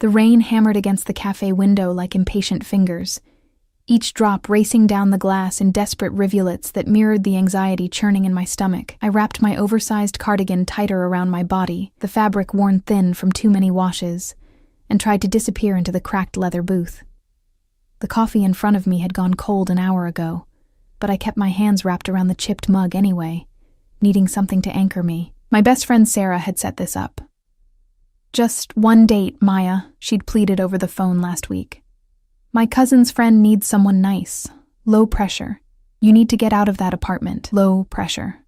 The rain hammered against the cafe window like impatient fingers, each drop racing down the glass in desperate rivulets that mirrored the anxiety churning in my stomach. I wrapped my oversized cardigan tighter around my body, the fabric worn thin from too many washes, and tried to disappear into the cracked leather booth. The coffee in front of me had gone cold an hour ago, but I kept my hands wrapped around the chipped mug anyway, needing something to anchor me. My best friend Sarah had set this up. "Just one date, Maya," she'd pleaded over the phone last week. "My cousin's friend needs someone nice. Low pressure. You need to get out of that apartment. Low pressure."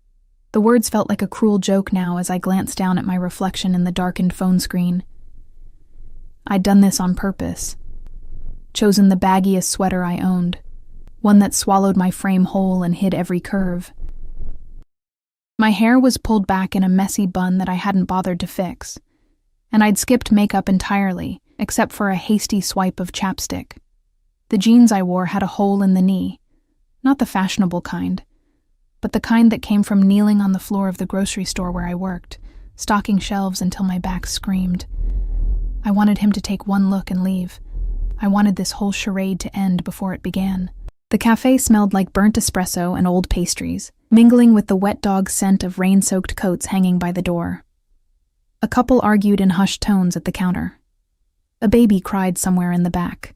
The words felt like a cruel joke now as I glanced down at my reflection in the darkened phone screen. I'd done this on purpose. Chosen the baggiest sweater I owned, one that swallowed my frame whole and hid every curve. My hair was pulled back in a messy bun that I hadn't bothered to fix, and I'd skipped makeup entirely, except for a hasty swipe of chapstick. The jeans I wore had a hole in the knee, not the fashionable kind, but the kind that came from kneeling on the floor of the grocery store where I worked, stocking shelves until my back screamed. I wanted him to take one look and leave. I wanted this whole charade to end before it began. The cafe smelled like burnt espresso and old pastries, mingling with the wet dog scent of rain-soaked coats hanging by the door. A couple argued in hushed tones at the counter. A baby cried somewhere in the back.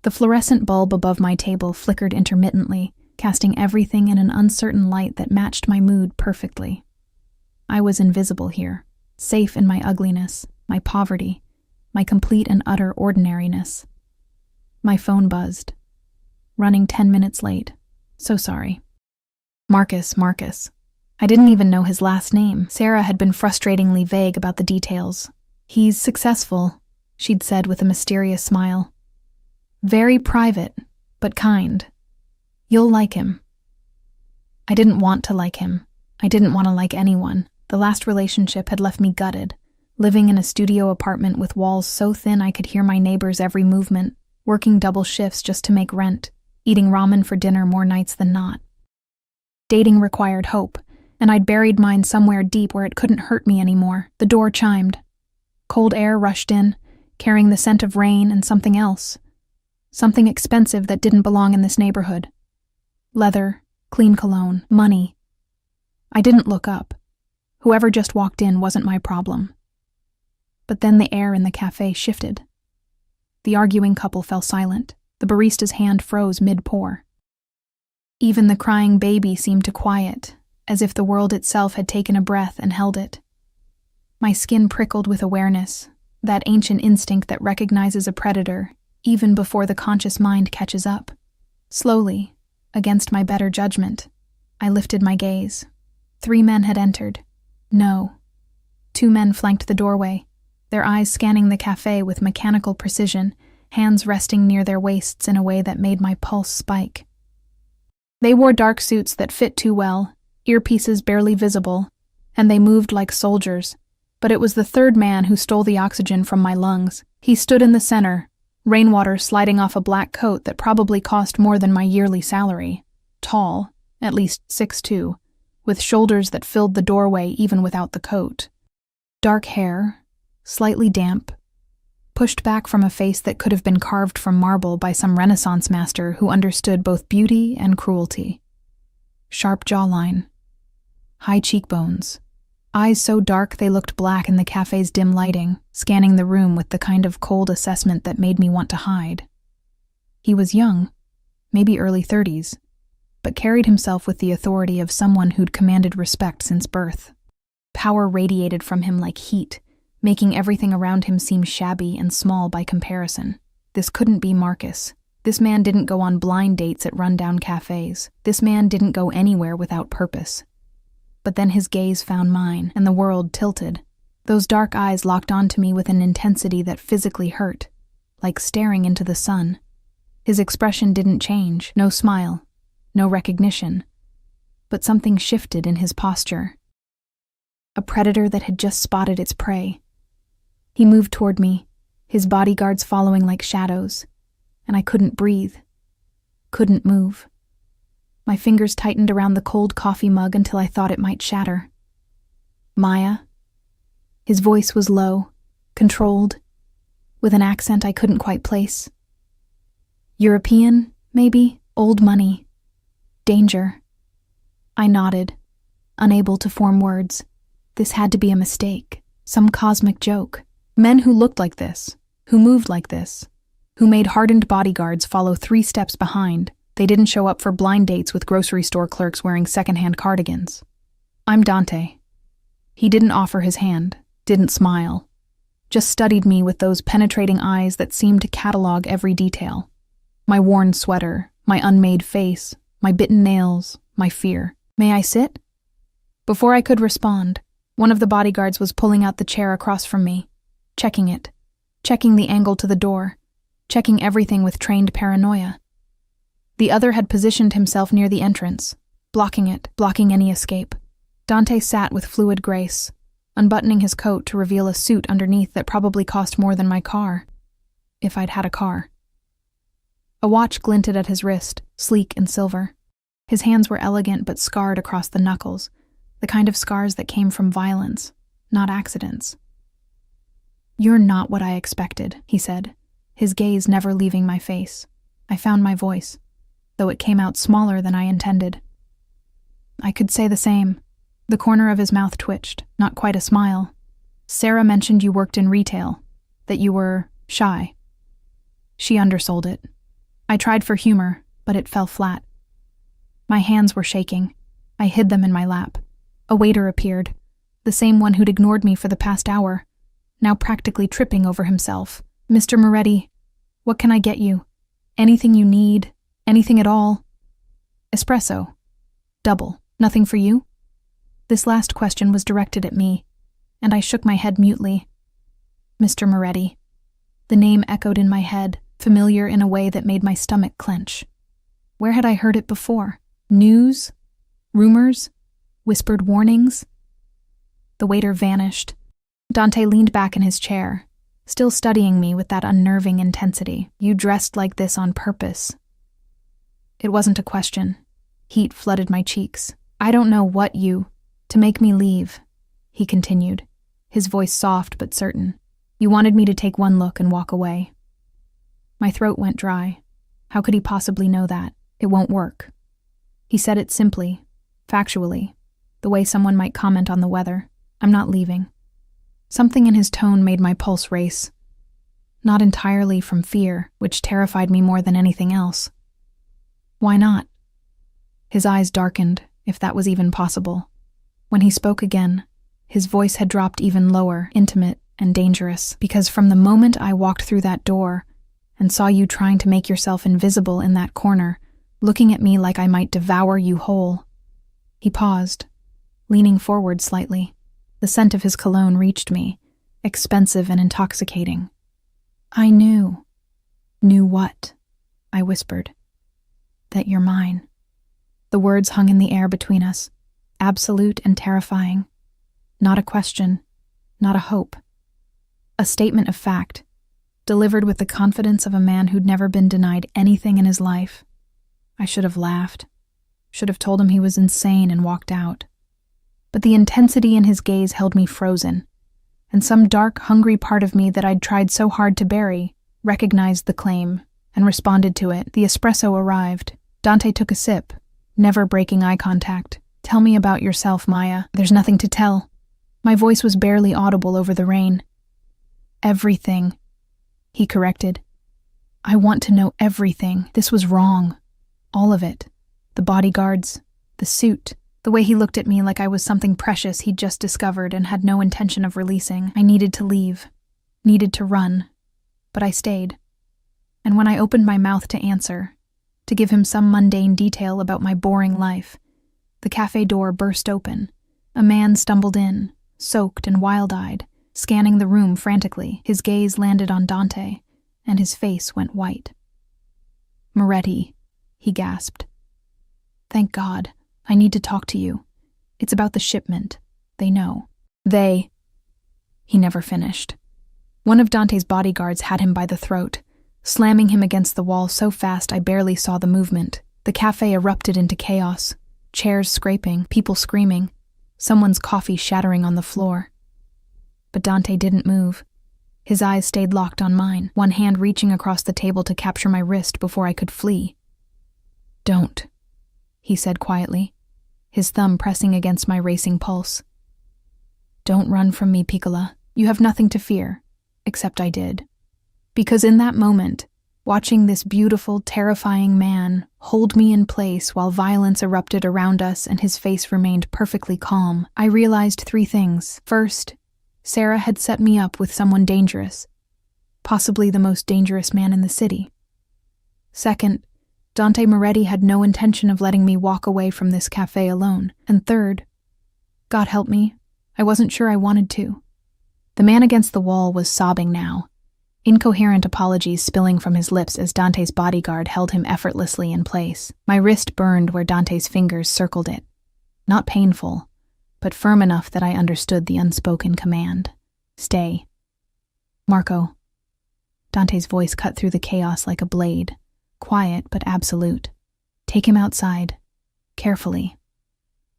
The fluorescent bulb above my table flickered intermittently, casting everything in an uncertain light that matched my mood perfectly. I was invisible here, safe in my ugliness, my poverty, my complete and utter ordinariness. My phone buzzed. Running 10 minutes late. So sorry. Marcus. I didn't even know his last name. Sarah had been frustratingly vague about the details. "He's successful," she'd said with a mysterious smile. "Very private, but kind. You'll like him." I didn't want to like him. I didn't want to like anyone. The last relationship had left me gutted, living in a studio apartment with walls so thin I could hear my neighbors' every movement, working double shifts just to make rent, eating ramen for dinner more nights than not. Dating required hope, and I'd buried mine somewhere deep where it couldn't hurt me anymore. The door chimed. Cold air rushed in, carrying the scent of rain and something else. Something expensive that didn't belong in this neighborhood. Leather, clean cologne, money. I didn't look up. Whoever just walked in wasn't my problem. But then the air in the cafe shifted. The arguing couple fell silent. The barista's hand froze mid-pour. Even the crying baby seemed to quiet, as if the world itself had taken a breath and held it. My skin prickled with awareness, that ancient instinct that recognizes a predator even before the conscious mind catches up. Slowly, against my better judgment, I lifted my gaze. 3 men had entered. No. 2 men flanked the doorway, their eyes scanning the cafe with mechanical precision, hands resting near their waists in a way that made my pulse spike. They wore dark suits that fit too well, earpieces barely visible, and they moved like soldiers. But it was the 3rd man who stole the oxygen from my lungs. He stood in the center, rainwater sliding off a black coat that probably cost more than my yearly salary. Tall, at least 6'2", with shoulders that filled the doorway even without the coat. Dark hair, slightly damp, pushed back from a face that could have been carved from marble by some Renaissance master who understood both beauty and cruelty. Sharp jawline, high cheekbones, eyes so dark they looked black in the cafe's dim lighting, scanning the room with the kind of cold assessment that made me want to hide. He was young, maybe early 30s, but carried himself with the authority of someone who'd commanded respect since birth. Power radiated from him like heat, making everything around him seem shabby and small by comparison. This couldn't be Marcus. This man didn't go on blind dates at rundown cafes. This man didn't go anywhere without purpose. But then his gaze found mine, and the world tilted. Those dark eyes locked onto me with an intensity that physically hurt, like staring into the sun. His expression didn't change, no smile, no recognition. But something shifted in his posture. A predator that had just spotted its prey. He moved toward me, his bodyguards following like shadows, and I couldn't breathe, couldn't move. My fingers tightened around the cold coffee mug until I thought it might shatter. "Maya?" His voice was low, controlled. with an accent I couldn't quite place. European, maybe? Old money. Danger. I nodded, unable to form words. This had to be a mistake, some cosmic joke. Men who looked like this, who moved like this, who made hardened bodyguards follow 3 steps behind. They didn't show up for blind dates with grocery store clerks wearing secondhand cardigans. I'm Dante. He didn't offer his hand, didn't smile, just studied me with those penetrating eyes that seemed to catalog every detail. My worn sweater, my unmade face, my bitten nails, my fear. May I sit? Before I could respond, one of the bodyguards was pulling out the chair across from me, checking it, checking the angle to the door, checking everything with trained paranoia. The other had positioned himself near the entrance, blocking it, blocking any escape. Dante sat with fluid grace, unbuttoning his coat to reveal a suit underneath that probably cost more than my car, if I'd had a car. A watch glinted at his wrist, sleek and silver. His hands were elegant but scarred across the knuckles, the kind of scars that came from violence, not accidents. "You're not what I expected," he said, his gaze never leaving my face. I found my voice, though it came out smaller than I intended. I could say the same. The corner of his mouth twitched, not quite a smile. "Sarah mentioned you worked in retail, that you were shy." She undersold it. I tried for humor, but it fell flat. My hands were shaking. I hid them in my lap. A waiter appeared, the same one who'd ignored me for the past hour, now practically tripping over himself. "Mr. Moretti, what can I get you? Anything you need? Anything at all?" "Espresso. Double. Nothing for you?" This last question was directed at me, and I shook my head mutely. Mr. Moretti. The name echoed in my head, familiar in a way that made my stomach clench. Where had I heard it before? News? Rumors? Whispered warnings? The waiter vanished. Dante leaned back in his chair, still studying me with that unnerving intensity. "You dressed like this on purpose." It wasn't a question. Heat flooded my cheeks. "I don't know what you... to make me leave," he continued, his voice soft but certain. "You wanted me to take one look and walk away." My throat went dry. How could he possibly know that? It won't work. He said it simply, factually, the way someone might comment on the weather. "I'm not leaving." Something in his tone made my pulse race. Not entirely from fear, which terrified me more than anything else. "Why not?" His eyes darkened, if that was even possible. When he spoke again, his voice had dropped even lower, intimate and dangerous, "Because from the moment I walked through that door and saw you trying to make yourself invisible in that corner, looking at me like I might devour you whole." He paused, leaning forward slightly. The scent of his cologne reached me, expensive and intoxicating. "I knew." "Knew what?" I whispered. "That you're mine." The words hung in the air between us, absolute and terrifying. Not a question, not a hope. A statement of fact, delivered with the confidence of a man who'd never been denied anything in his life. I should have laughed, should have told him he was insane and walked out. But the intensity in his gaze held me frozen, and some dark, hungry part of me that I'd tried so hard to bury recognized the claim and responded to it. The espresso arrived. Dante took a sip, never breaking eye contact. "Tell me about yourself, Maya." "There's nothing to tell." My voice was barely audible over the rain. "Everything," he corrected. "I want to know everything. This was wrong. All of it. The bodyguards, the suit, the way he looked at me like I was something precious he'd just discovered and had no intention of releasing. I needed to leave, needed to run, but I stayed. And when I opened my mouth to answer, to give him some mundane detail about my boring life, the cafe door burst open. A man stumbled in, soaked and wild-eyed, scanning the room frantically. His gaze landed on Dante, and his face went white. "Moretti," he gasped. "Thank God. I need to talk to you. It's about the shipment. They know." "They..." He never finished. One of Dante's bodyguards had him by the throat, slamming him against the wall so fast I barely saw the movement. The cafe erupted into chaos, chairs scraping, people screaming, someone's coffee shattering on the floor. But Dante didn't move. His eyes stayed locked on mine, one hand reaching across the table to capture my wrist before I could flee. "Don't," he said quietly, his thumb pressing against my racing pulse. "Don't run from me, Piccola. You have nothing to fear," except I did. Because in that moment, watching this beautiful, terrifying man hold me in place while violence erupted around us and his face remained perfectly calm, I realized three things. First, Sarah had set me up with someone dangerous, possibly the most dangerous man in the city. Second, Dante Moretti had no intention of letting me walk away from this cafe alone. And third, God help me, I wasn't sure I wanted to. The man against the wall was sobbing now, incoherent apologies spilling from his lips as Dante's bodyguard held him effortlessly in place. My wrist burned where Dante's fingers circled it. Not painful, but firm enough that I understood the unspoken command. "Stay." "Marco." Dante's voice cut through the chaos like a blade, quiet but absolute. "Take him outside, carefully."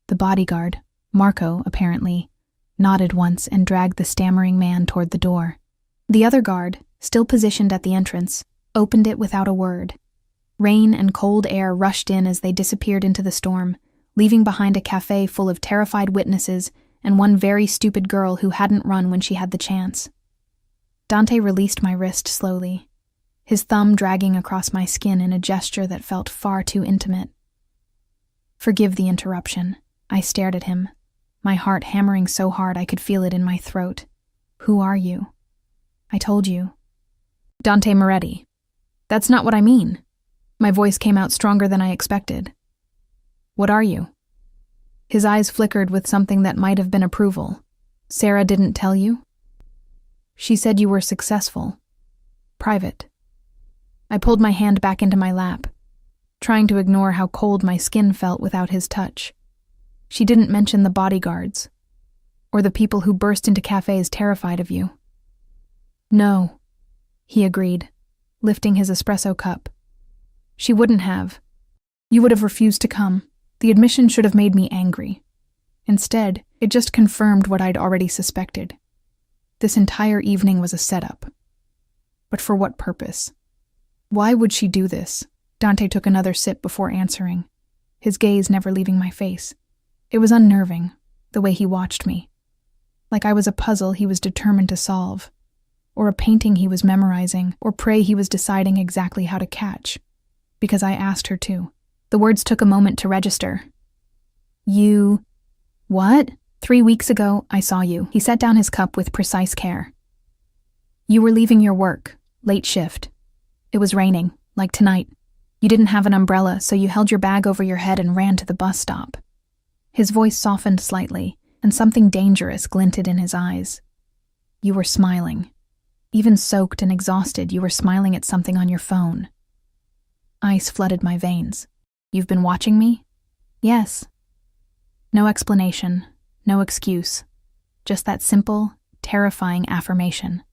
The bodyguard, Marco apparently, nodded once and dragged the stammering man toward the door. The other guard, still positioned at the entrance, opened it without a word. Rain and cold air rushed in as they disappeared into the storm, leaving behind a cafe full of terrified witnesses and one very stupid girl who hadn't run when she had the chance. Dante released my wrist slowly, his thumb dragging across my skin in a gesture that felt far too intimate. "Forgive the interruption." I stared at him, my heart hammering so hard I could feel it in my throat. "Who are you?" "I told you." "Dante Moretti." "That's not what I mean." My voice came out stronger than I expected. "What are you?" His eyes flickered with something that might have been approval. "Sarah didn't tell you?" "She said you were successful. Private." I pulled my hand back into my lap, trying to ignore how cold my skin felt without his touch. "She didn't mention the bodyguards, or the people who burst into cafes terrified of you." "No," he agreed, lifting his espresso cup. "She wouldn't have. You would have refused to come. The admission should have made me angry. Instead, it just confirmed what I'd already suspected. This entire evening was a setup. But for what purpose? Why would she do this?" Dante took another sip before answering, his gaze never leaving my face. It was unnerving, the way he watched me. Like I was a puzzle he was determined to solve, or a painting he was memorizing, or prey he was deciding exactly how to catch. Because I asked her to. The words took a moment to register. "You..." "What?" "3 weeks ago, I saw you." He set down his cup with precise care. "You were leaving your work, late shift. It was raining, like tonight. You didn't have an umbrella, so you held your bag over your head and ran to the bus stop." His voice softened slightly, and something dangerous glinted in his eyes. "You were smiling. Even soaked and exhausted, you were smiling at something on your phone." Ice flooded my veins. "You've been watching me?" "Yes." No explanation, no excuse. Just that simple, terrifying affirmation.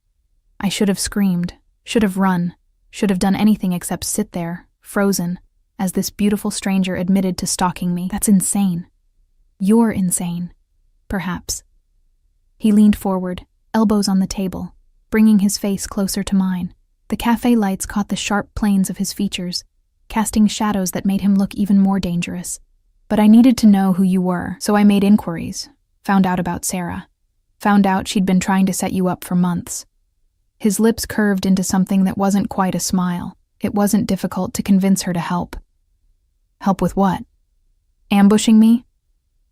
I should have screamed, should have run, should have done anything except sit there, frozen, as this beautiful stranger admitted to stalking me. That's insane. You're insane. Perhaps. He leaned forward, elbows on the table, bringing his face closer to mine. The cafe lights caught the sharp planes of his features, casting shadows that made him look even more dangerous. "But I needed to know who you were, so I made inquiries, found out about Sarah. Found out she'd been trying to set you up for months." His lips curved into something that wasn't quite a smile. It wasn't difficult to convince her to help. "Help with what?" "Ambushing me?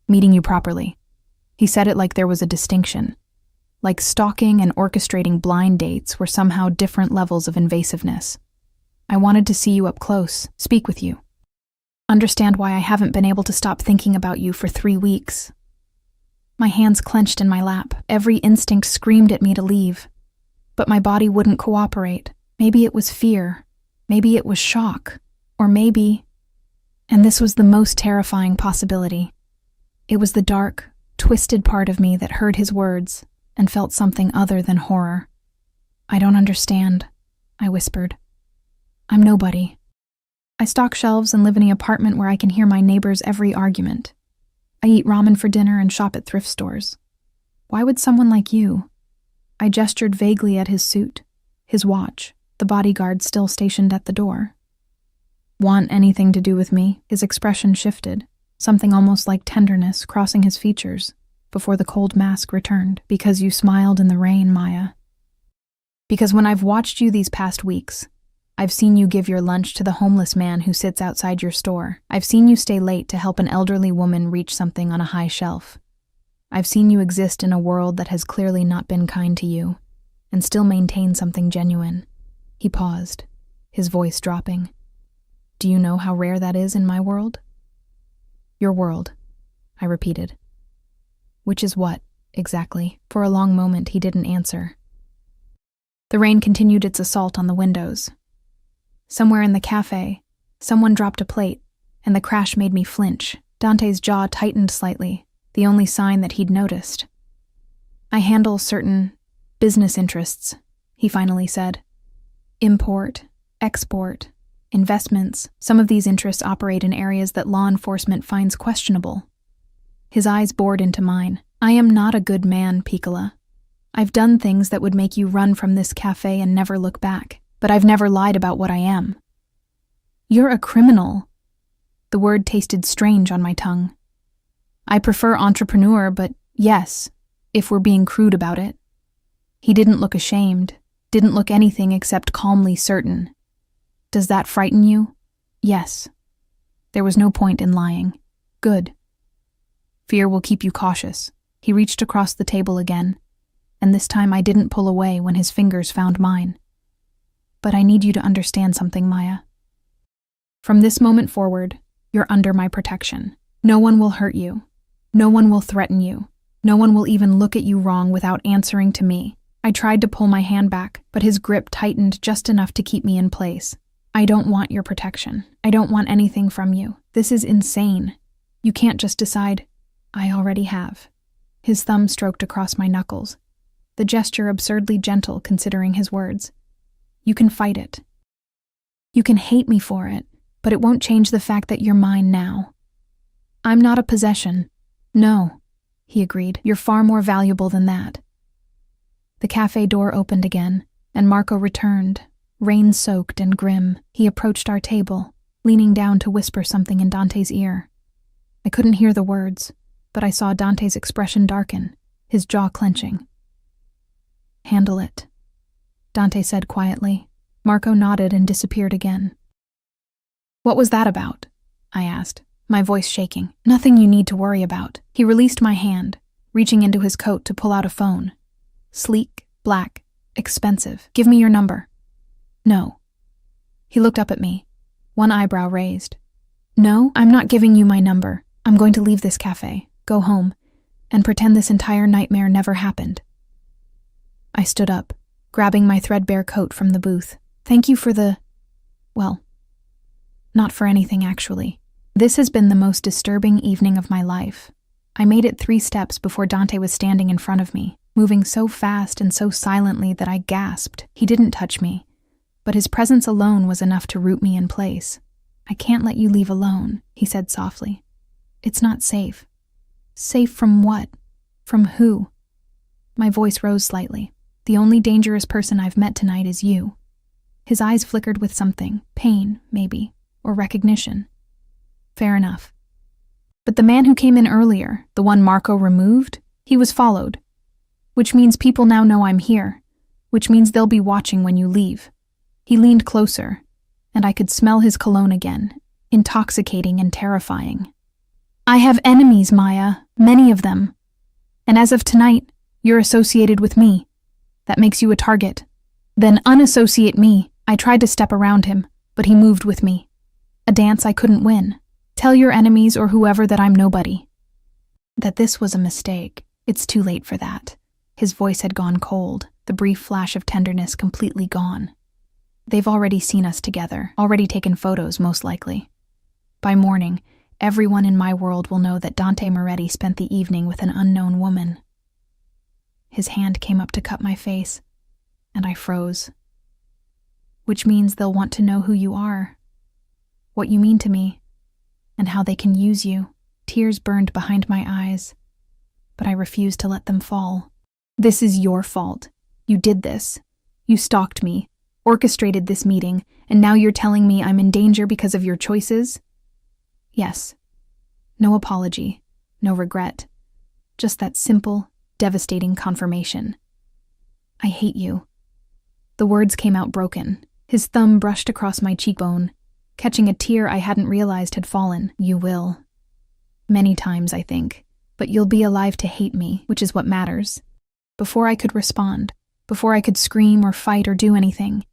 Meeting you properly." He said it like there was a distinction. Like stalking and orchestrating blind dates were somehow different levels of invasiveness. "I wanted to see you up close, speak with you. Understand why I haven't been able to stop thinking about you for 3 weeks." My hands clenched in my lap. Every instinct screamed at me to leave. But my body wouldn't cooperate. Maybe it was fear. Maybe it was shock. Or maybe... And this was the most terrifying possibility. It was the dark, twisted part of me that heard his words and felt something other than horror. "I don't understand," I whispered. "I'm nobody. I stock shelves and live in an apartment where I can hear my neighbors' every argument. I eat ramen for dinner and shop at thrift stores. Why would someone like you?" I gestured vaguely at his suit, his watch, the bodyguard still stationed at the door. Want anything to do with me? His expression shifted, something almost like tenderness crossing his features, before the cold mask returned. Because you smiled in the rain, Maya. Because when I've watched you these past weeks, I've seen you give your lunch to the homeless man who sits outside your store. I've seen you stay late to help an elderly woman reach something on a high shelf. I've seen you exist in a world that has clearly not been kind to you, and still maintain something genuine. He paused, his voice dropping. Do you know how rare that is in my world? Your world, I repeated. Which is what, exactly? For a long moment he didn't answer. The rain continued its assault on the windows. Somewhere in the cafe, someone dropped a plate, and the crash made me flinch. Dante's jaw tightened slightly, the only sign that he'd noticed. I handle certain business interests, he finally said. Import, export, investments. Some of these interests operate in areas that law enforcement finds questionable. His eyes bored into mine. I am not a good man, Piccola. I've done things that would make you run from this cafe and never look back, but I've never lied about what I am. You're a criminal. The word tasted strange on my tongue. I prefer entrepreneur, but yes, if we're being crude about it. He didn't look ashamed, didn't look anything except calmly certain. Does that frighten you? Yes. There was no point in lying. Good. Fear will keep you cautious. He reached across the table again, and this time I didn't pull away when his fingers found mine. But I need you to understand something, Maya. From this moment forward, you're under my protection. No one will hurt you. No one will threaten you. No one will even look at you wrong without answering to me. I tried to pull my hand back, but his grip tightened just enough to keep me in place. I don't want your protection. I don't want anything from you. This is insane. You can't just decide. I already have. His thumb stroked across my knuckles, the gesture absurdly gentle considering his words. You can fight it. You can hate me for it, but it won't change the fact that you're mine now. I'm not a possession. No, he agreed. You're far more valuable than that. The cafe door opened again, and Marco returned, rain-soaked and grim. He approached our table, leaning down to whisper something in Dante's ear. I couldn't hear the words, but I saw Dante's expression darken, his jaw clenching. Handle it, Dante said quietly. Marco nodded and disappeared again. What was that about? I asked, my voice shaking. Nothing you need to worry about. He released my hand, reaching into his coat to pull out a phone. Sleek, black, expensive. Give me your number. No. He looked up at me, one eyebrow raised. No, I'm not giving you my number. I'm going to leave this cafe, go home, and pretend this entire nightmare never happened. I stood up, grabbing my threadbare coat from the booth. Thank you for the... well, not for anything, actually. This has been the most disturbing evening of my life. I made it 3 steps before Dante was standing in front of me, moving so fast and so silently that I gasped. He didn't touch me, but his presence alone was enough to root me in place. I can't let you leave alone, he said softly. It's not safe. Safe from what? From who? My voice rose slightly. The only dangerous person I've met tonight is you. His eyes flickered with something, pain, maybe, or recognition. Fair enough. But the man who came in earlier, the one Marco removed, he was followed. Which means people now know I'm here. Which means they'll be watching when you leave. He leaned closer, and I could smell his cologne again, intoxicating and terrifying. I have enemies, Maya, many of them. And as of tonight, you're associated with me. That makes you a target. Then unassociate me. I tried to step around him, but he moved with me. A dance I couldn't win. Tell your enemies or whoever that I'm nobody. That this was a mistake. It's too late for that. His voice had gone cold, the brief flash of tenderness completely gone. They've already seen us together, already taken photos, most likely. By morning, everyone in my world will know that Dante Moretti spent the evening with an unknown woman. His hand came up to cut my face, and I froze. Which means they'll want to know who you are, what you mean to me, and how they can use you. Tears burned behind my eyes, but I refused to let them fall. This is your fault. You did this. You stalked me, orchestrated this meeting, and now you're telling me I'm in danger because of your choices? Yes. No apology, no regret. Just that simple, devastating confirmation. I hate you. The words came out broken. His thumb brushed across my cheekbone, catching a tear I hadn't realized had fallen. You will. Many times, I think. But you'll be alive to hate me, which is what matters. Before I could respond, before I could scream or fight or do anything,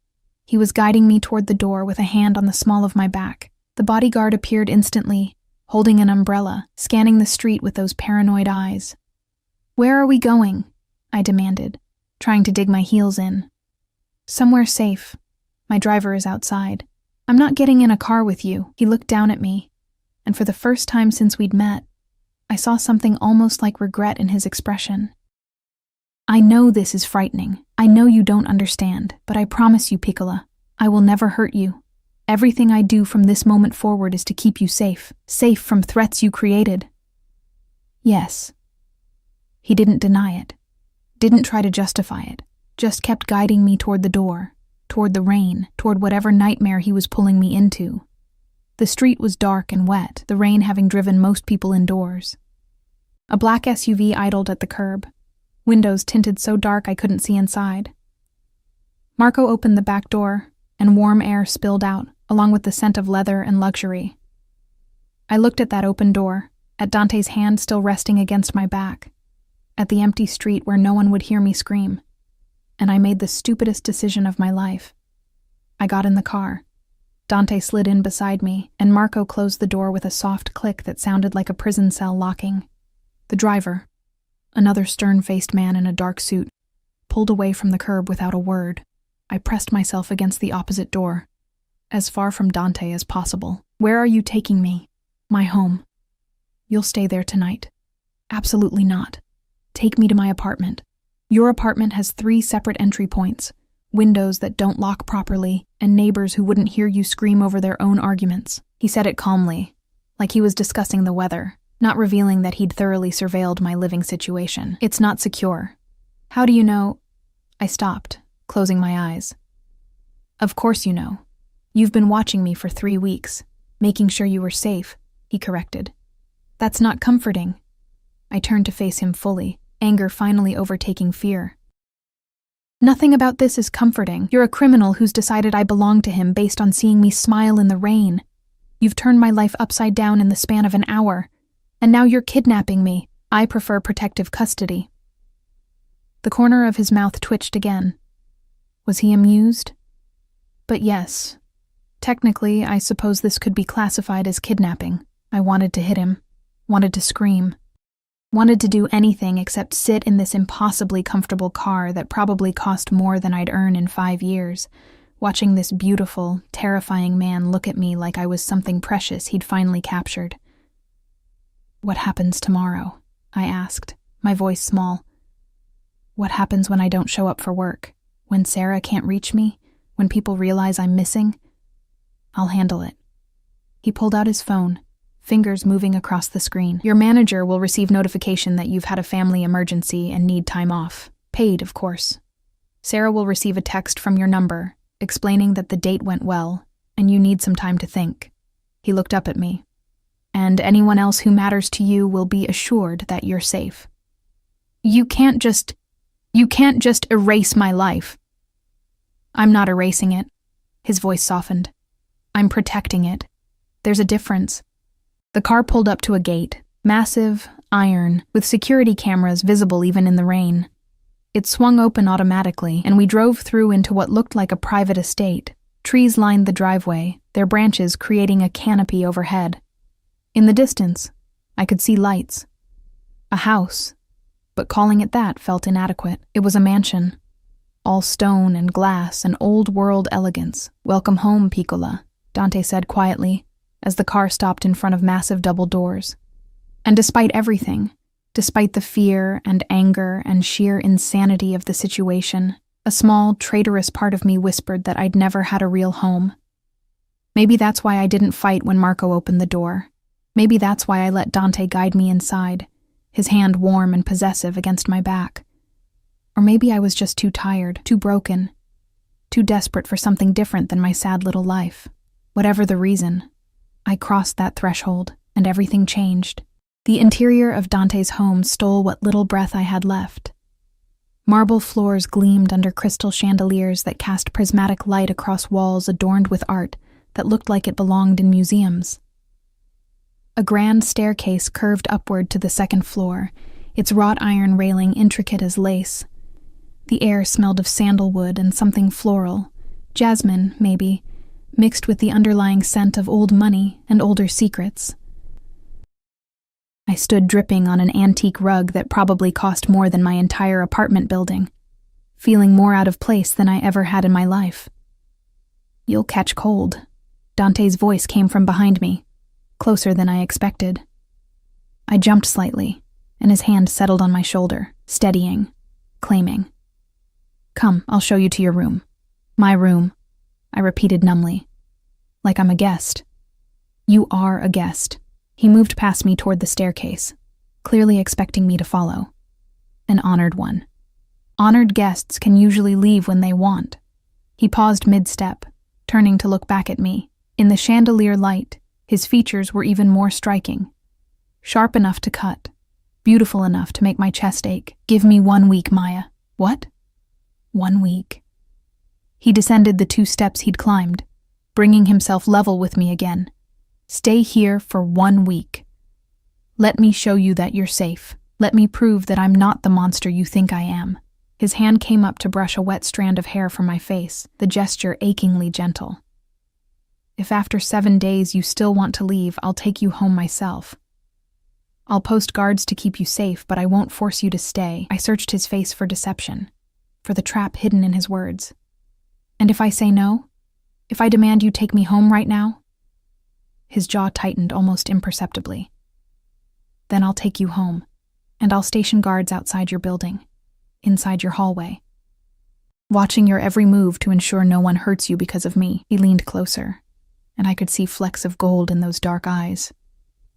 he was guiding me toward the door with a hand on the small of my back. The bodyguard appeared instantly, holding an umbrella, scanning the street with those paranoid eyes. Where are we going? I demanded, trying to dig my heels in. Somewhere safe. My driver is outside. I'm not getting in a car with you. He looked down at me, and for the first time since we'd met, I saw something almost like regret in his expression. I know this is frightening. I know you don't understand, but I promise you, Piccola, I will never hurt you. Everything I do from this moment forward is to keep you safe from threats you created. Yes. He didn't deny it, didn't try to justify it, just kept guiding me toward the door, toward the rain, toward whatever nightmare he was pulling me into. The street was dark and wet, the rain having driven most people indoors. A black SUV idled at the curb, windows tinted so dark I couldn't see inside. Marco opened the back door, and warm air spilled out, along with the scent of leather and luxury. I looked at that open door, at Dante's hand still resting against my back, at the empty street where no one would hear me scream, and I made the stupidest decision of my life. I got in the car. Dante slid in beside me, and Marco closed the door with a soft click that sounded like a prison cell locking. The driver, another stern-faced man in a dark suit, pulled away from the curb without a word. I pressed myself against the opposite door, as far from Dante as possible. Where are you taking me? My home. You'll stay there tonight. Absolutely not. Take me to my apartment. Your apartment has 3 separate entry points, windows that don't lock properly, and neighbors who wouldn't hear you scream over their own arguments. He said it calmly, like he was discussing the weather, not revealing that he'd thoroughly surveilled my living situation. It's not secure. How do you know? I stopped, closing my eyes. Of course you know. You've been watching me for 3 weeks, making sure you were safe, he corrected. That's not comforting. I turned to face him fully, anger finally overtaking fear. Nothing about this is comforting. You're a criminal who's decided I belong to him based on seeing me smile in the rain. You've turned my life upside down in the span of an hour, and now you're kidnapping me. I prefer protective custody. The corner of his mouth twitched again. Was he amused? But yes. Technically, I suppose this could be classified as kidnapping. I wanted to hit him, wanted to scream, wanted to do anything except sit in this impossibly comfortable car that probably cost more than I'd earn in 5 years, watching this beautiful, terrifying man look at me like I was something precious he'd finally captured. What happens tomorrow? I asked, my voice small. What happens when I don't show up for work? When Sarah can't reach me? When people realize I'm missing? I'll handle it. He pulled out his phone, fingers moving across the screen. Your manager will receive notification that you've had a family emergency and need time off. Paid, of course. Sarah will receive a text from your number, explaining that the date went well, and you need some time to think. He looked up at me. And anyone else who matters to you will be assured that you're safe. You can't just erase my life. I'm not erasing it. His voice softened. I'm protecting it. There's a difference. The car pulled up to a gate, massive, iron, with security cameras visible even in the rain. It swung open automatically, and we drove through into what looked like a private estate. Trees lined the driveway, their branches creating a canopy overhead. In the distance, I could see lights. A house, but calling it that felt inadequate. It was a mansion. All stone and glass and old-world elegance. Welcome home, Piccola, Dante said quietly, as the car stopped in front of massive double doors. And despite everything, despite the fear and anger and sheer insanity of the situation, a small, traitorous part of me whispered that I'd never had a real home. Maybe that's why I didn't fight when Marco opened the door. Maybe that's why I let Dante guide me inside, his hand warm and possessive against my back. Or maybe I was just too tired, too broken, too desperate for something different than my sad little life. Whatever the reason, I crossed that threshold, and everything changed. The interior of Dante's home stole what little breath I had left. Marble floors gleamed under crystal chandeliers that cast prismatic light across walls adorned with art that looked like it belonged in museums. A grand staircase curved upward to the second floor, its wrought iron railing intricate as lace. The air smelled of sandalwood and something floral, jasmine, maybe, mixed with the underlying scent of old money and older secrets. I stood dripping on an antique rug that probably cost more than my entire apartment building, feeling more out of place than I ever had in my life. "You'll catch cold." Dante's voice came from behind me, closer than I expected. I jumped slightly, and his hand settled on my shoulder, steadying, claiming. "Come, I'll show you to your room." "My room," I repeated numbly, like I'm a guest. "You are a guest." He moved past me toward the staircase, clearly expecting me to follow. An honored one. Honored guests can usually leave when they want. He paused mid-step, turning to look back at me. In the chandelier light, his features were even more striking. Sharp enough to cut, beautiful enough to make my chest ache. "Give me 1 week, Maya." "What?" 1 week. He descended the 2 steps he'd climbed, bringing himself level with me again. "Stay here for 1 week. Let me show you that you're safe. Let me prove that I'm not the monster you think I am." His hand came up to brush a wet strand of hair from my face, the gesture achingly gentle. "If after 7 days you still want to leave, I'll take you home myself. I'll post guards to keep you safe, but I won't force you to stay." I searched his face for deception, for the trap hidden in his words. "And if I say no? If I demand you take me home right now?" His jaw tightened almost imperceptibly. "Then I'll take you home, and I'll station guards outside your building, inside your hallway, watching your every move to ensure no one hurts you because of me." He leaned closer, and I could see flecks of gold in those dark eyes.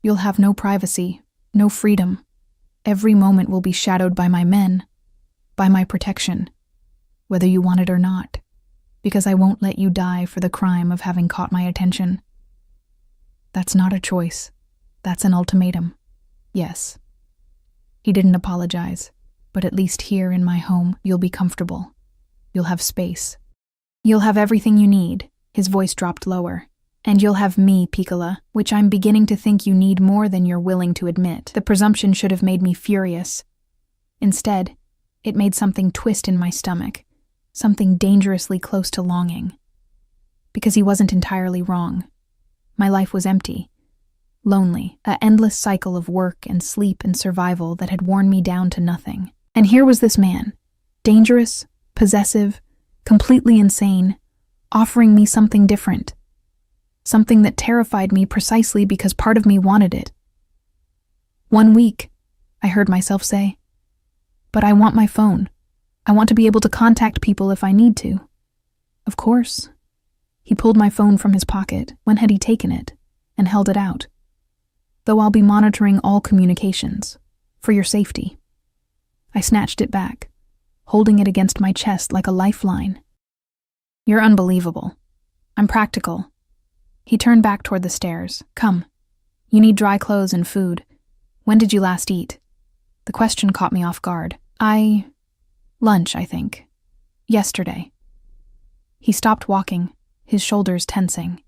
"You'll have no privacy, no freedom. Every moment will be shadowed by my men, by my protection, whether you want it or not, because I won't let you die for the crime of having caught my attention. That's not a choice. That's an ultimatum. Yes." He didn't apologize, but at least here in my home, you'll be comfortable. You'll have space. You'll have everything you need. His voice dropped lower. "And you'll have me, Piccola, which I'm beginning to think you need more than you're willing to admit." The presumption should have made me furious. Instead, it made something twist in my stomach, something dangerously close to longing. Because he wasn't entirely wrong. My life was empty, lonely, an endless cycle of work and sleep and survival that had worn me down to nothing. And here was this man, dangerous, possessive, completely insane, offering me something different. Something that terrified me precisely because part of me wanted it. 1 week, I heard myself say. But I want my phone. I want to be able to contact people if I need to. Of course. He pulled my phone from his pocket. When had he taken it? And held it out. "Though I'll be monitoring all communications. For your safety." I snatched it back, holding it against my chest like a lifeline. "You're unbelievable. I'm practical." He turned back toward the stairs. "Come. You need dry clothes and food. When did you last eat?" The question caught me off guard. Lunch, I think. Yesterday." He stopped walking, his shoulders tensing.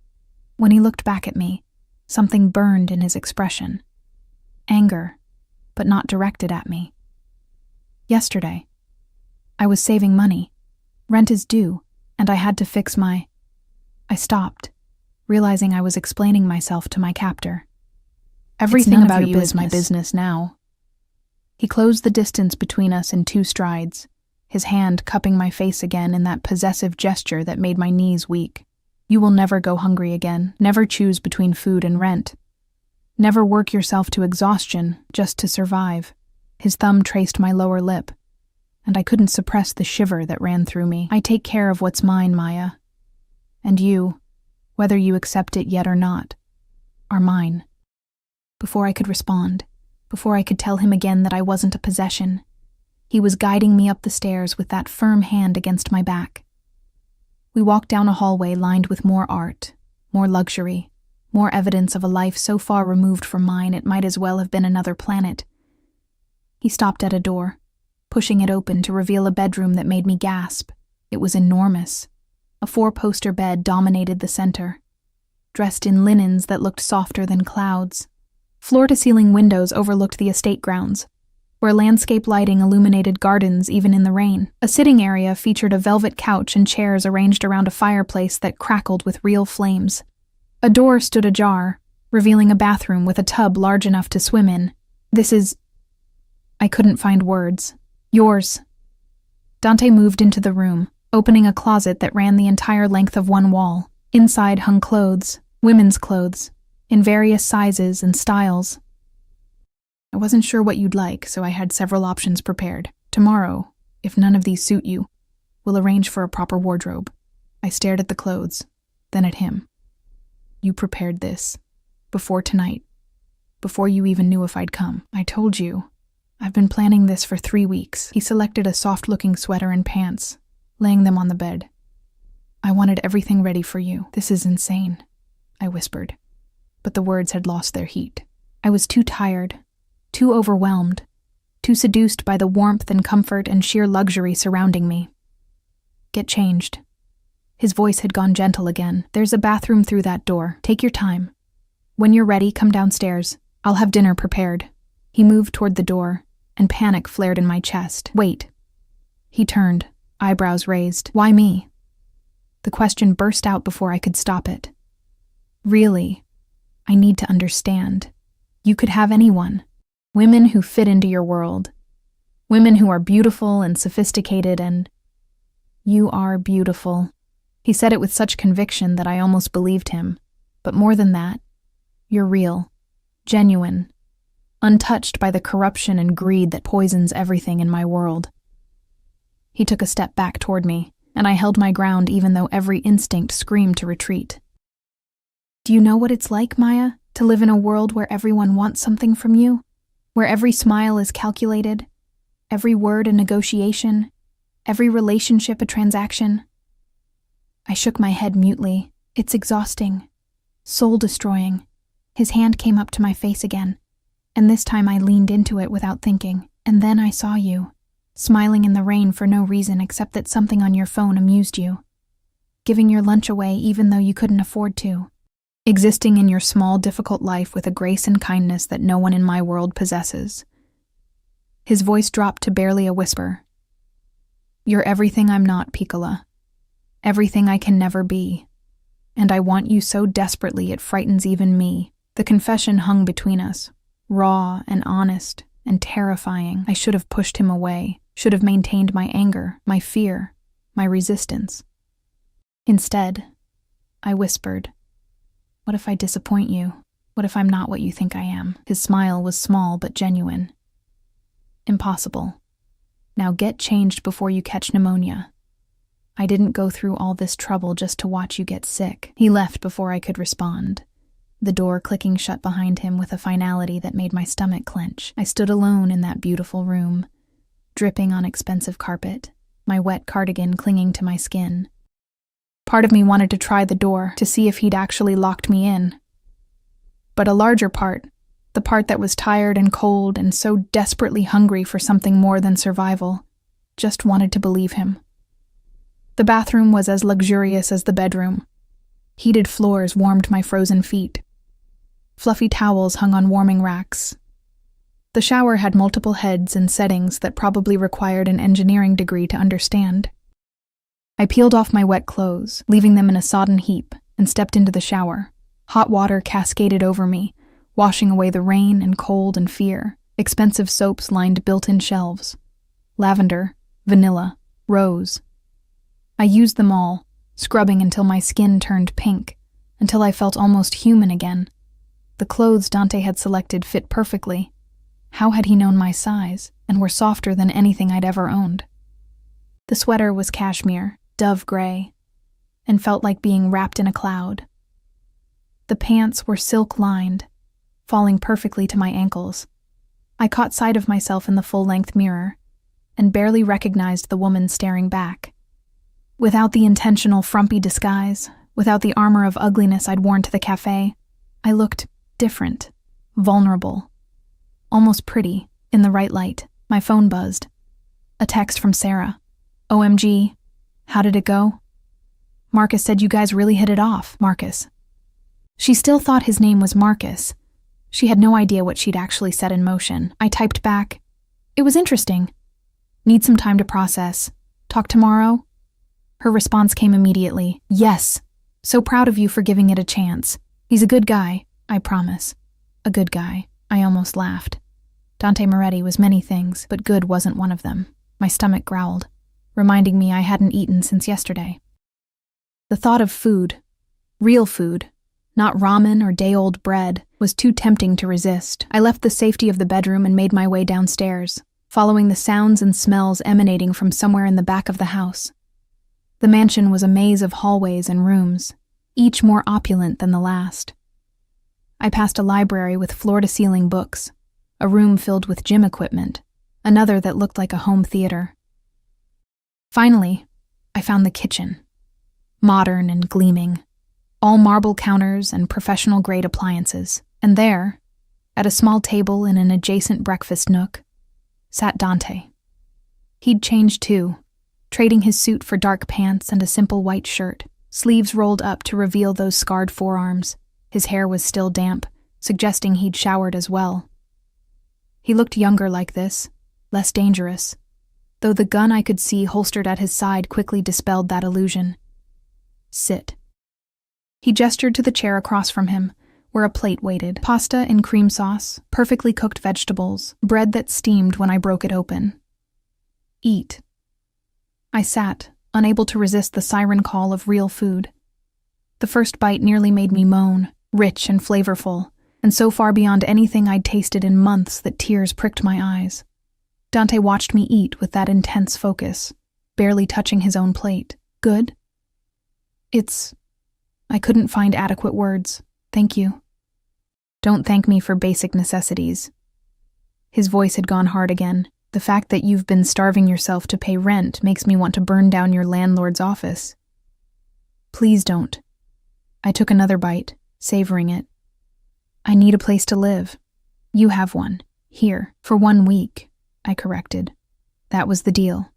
When he looked back at me, something burned in his expression. Anger, but not directed at me. "Yesterday. I was saving money. Rent is due, and I had to fix my—" I stopped, realizing I was explaining myself to my captor. "Everything about you is my business now." He closed the distance between us in 2 strides, his hand cupping my face again in that possessive gesture that made my knees weak. "You will never go hungry again, never choose between food and rent. Never work yourself to exhaustion just to survive." His thumb traced my lower lip, and I couldn't suppress the shiver that ran through me. "I take care of what's mine, Maya. And you, whether you accept it yet or not, are mine." Before I could respond, before I could tell him again that I wasn't a possession, He was guiding me up the stairs with that firm hand against my back. We walked down a hallway lined with more art, more luxury, more evidence of a life so far removed from mine it might as well have been another planet. He stopped at a door, pushing it open to reveal a bedroom that made me gasp. It was enormous. A 4-poster bed dominated the center, dressed in linens that looked softer than clouds. Floor-to-ceiling windows overlooked the estate grounds, where landscape lighting illuminated gardens even in the rain. A sitting area featured a velvet couch and chairs arranged around a fireplace that crackled with real flames. A door stood ajar, revealing a bathroom with a tub large enough to swim in. "This is..." I couldn't find words. "Yours." Dante moved into the room, opening a closet that ran the entire length of one wall. Inside hung clothes, women's clothes, in various sizes and styles. "I wasn't sure what you'd like, so I had several options prepared. Tomorrow, if none of these suit you, we'll arrange for a proper wardrobe." I stared at the clothes, then at him. "You prepared this. Before tonight. Before you even knew if I'd come. I told you. I've been planning this for 3 weeks." He selected a soft-looking sweater and pants, laying them on the bed. "I wanted everything ready for you." "This is insane," I whispered, but the words had lost their heat. I was too tired, too overwhelmed, too seduced by the warmth and comfort and sheer luxury surrounding me. "Get changed." His voice had gone gentle again. "There's a bathroom through that door. Take your time. When you're ready, come downstairs. I'll have dinner prepared." He moved toward the door, and panic flared in my chest. "Wait." He turned, eyebrows raised. "Why me?" The question burst out before I could stop it. "Really, I need to understand. You could have anyone. Women who fit into your world. Women who are beautiful and sophisticated and... You are beautiful." He said it with such conviction that I almost believed him. But more than that, you're real, genuine, untouched by the corruption and greed that poisons everything in my world. He took a step back toward me, and I held my ground even though every instinct screamed to retreat. "Do you know what it's like, Maya, to live in a world where everyone wants something from you? Where every smile is calculated, every word a negotiation, every relationship a transaction?" I shook my head mutely. "It's exhausting, soul-destroying." His hand came up to my face again, and this time I leaned into it without thinking. "And then I saw you, smiling in the rain for no reason except that something on your phone amused you. Giving your lunch away even though you couldn't afford to. Existing in your small, difficult life with a grace and kindness that no one in my world possesses." His voice dropped to barely a whisper. "You're everything I'm not, Piccola. Everything I can never be. And I want you so desperately it frightens even me." The confession hung between us, raw and honest and terrifying. I should have pushed him away, should have maintained my anger, my fear, my resistance. Instead, I whispered, "What if I disappoint you? What if I'm not what you think I am?" His smile was small but genuine. "Impossible. Now get changed before you catch pneumonia. I didn't go through all this trouble just to watch you get sick." He left before I could respond, the door clicking shut behind him with a finality that made my stomach clench. I stood alone in that beautiful room, dripping on expensive carpet, my wet cardigan clinging to my skin. Part of me wanted to try the door to see if he'd actually locked me in. But a larger part, the part that was tired and cold and so desperately hungry for something more than survival, just wanted to believe him. The bathroom was as luxurious as the bedroom. Heated floors warmed my frozen feet. Fluffy towels hung on warming racks. The shower had multiple heads and settings that probably required an engineering degree to understand. I peeled off my wet clothes, leaving them in a sodden heap, and stepped into the shower. Hot water cascaded over me, washing away the rain and cold and fear. Expensive soaps lined built-in shelves. Lavender, vanilla, rose. I used them all, scrubbing until my skin turned pink, until I felt almost human again. The clothes Dante had selected fit perfectly. How had he known my size, and were softer than anything I'd ever owned? The sweater was cashmere, dove gray, and felt like being wrapped in a cloud. The pants were silk-lined, falling perfectly to my ankles. I caught sight of myself in the full-length mirror, and barely recognized the woman staring back. Without the intentional frumpy disguise, without the armor of ugliness I'd worn to the cafe, I looked different, vulnerable, almost pretty, in the right light. My phone buzzed. A text from Sarah. OMG, how did it go? Marcus said you guys really hit it off, Marcus. She still thought his name was Marcus. She had no idea what she'd actually set in motion. I typed back, it was interesting. Need some time to process. Talk tomorrow? Her response came immediately. Yes. So proud of you for giving it a chance. He's a good guy, I promise. A good guy. I almost laughed. Dante Moretti was many things, but good wasn't one of them. My stomach growled, reminding me I hadn't eaten since yesterday. The thought of food, real food, not ramen or day-old bread, was too tempting to resist. I left the safety of the bedroom and made my way downstairs, following the sounds and smells emanating from somewhere in the back of the house. The mansion was a maze of hallways and rooms, each more opulent than the last. I passed a library with floor-to-ceiling books, a room filled with gym equipment, another that looked like a home theater. Finally, I found the kitchen, modern and gleaming, all marble counters and professional-grade appliances. And there, at a small table in an adjacent breakfast nook, sat Dante. He'd changed too, trading his suit for dark pants and a simple white shirt, sleeves rolled up to reveal those scarred forearms. His hair was still damp, suggesting he'd showered as well. He looked younger like this, less dangerous, though the gun I could see holstered at his side quickly dispelled that illusion. Sit. He gestured to the chair across from him, where a plate waited. Pasta in cream sauce, perfectly cooked vegetables, bread that steamed when I broke it open. Eat. I sat, unable to resist the siren call of real food. The first bite nearly made me moan, rich and flavorful, and so far beyond anything I'd tasted in months that tears pricked my eyes. Dante watched me eat with that intense focus, barely touching his own plate. Good? I couldn't find adequate words. Thank you. Don't thank me for basic necessities. His voice had gone hard again. The fact that you've been starving yourself to pay rent makes me want to burn down your landlord's office. Please don't. I took another bite, savoring it. I need a place to live. You have one. Here. For 1 week, I corrected. That was the deal.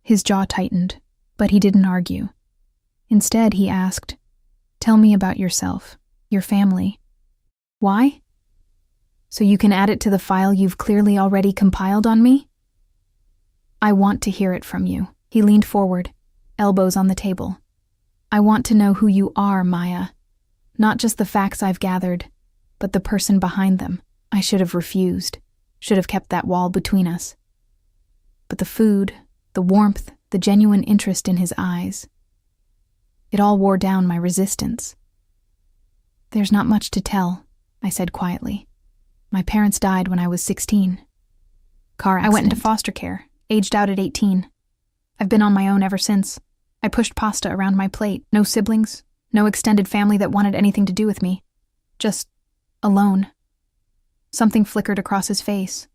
His jaw tightened, but he didn't argue. Instead, he asked, tell me about yourself, your family. Why? So you can add it to the file you've clearly already compiled on me? I want to hear it from you. He leaned forward, elbows on the table. I want to know who you are, Maya. Not just the facts I've gathered, but the person behind them. I should have refused, should have kept that wall between us. But the food, the warmth, the genuine interest in his eyes, it all wore down my resistance. There's not much to tell, I said quietly. My parents died when I was 16. Car accident. I went into foster care, aged out at 18. I've been on my own ever since. I pushed pasta around my plate. No siblings, no extended family that wanted anything to do with me. Just alone. Something flickered across his face.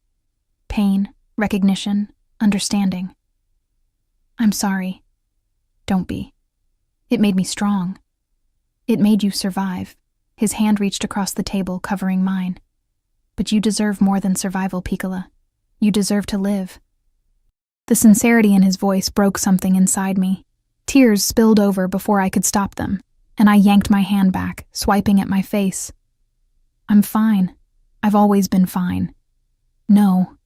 Pain, recognition, understanding. I'm sorry. Don't be. It made me strong. It made you survive. His hand reached across the table, covering mine. But you deserve more than survival, Piccola. You deserve to live. The sincerity in his voice broke something inside me. Tears spilled over before I could stop them, and I yanked my hand back, swiping at my face. I'm fine. I've always been fine. No.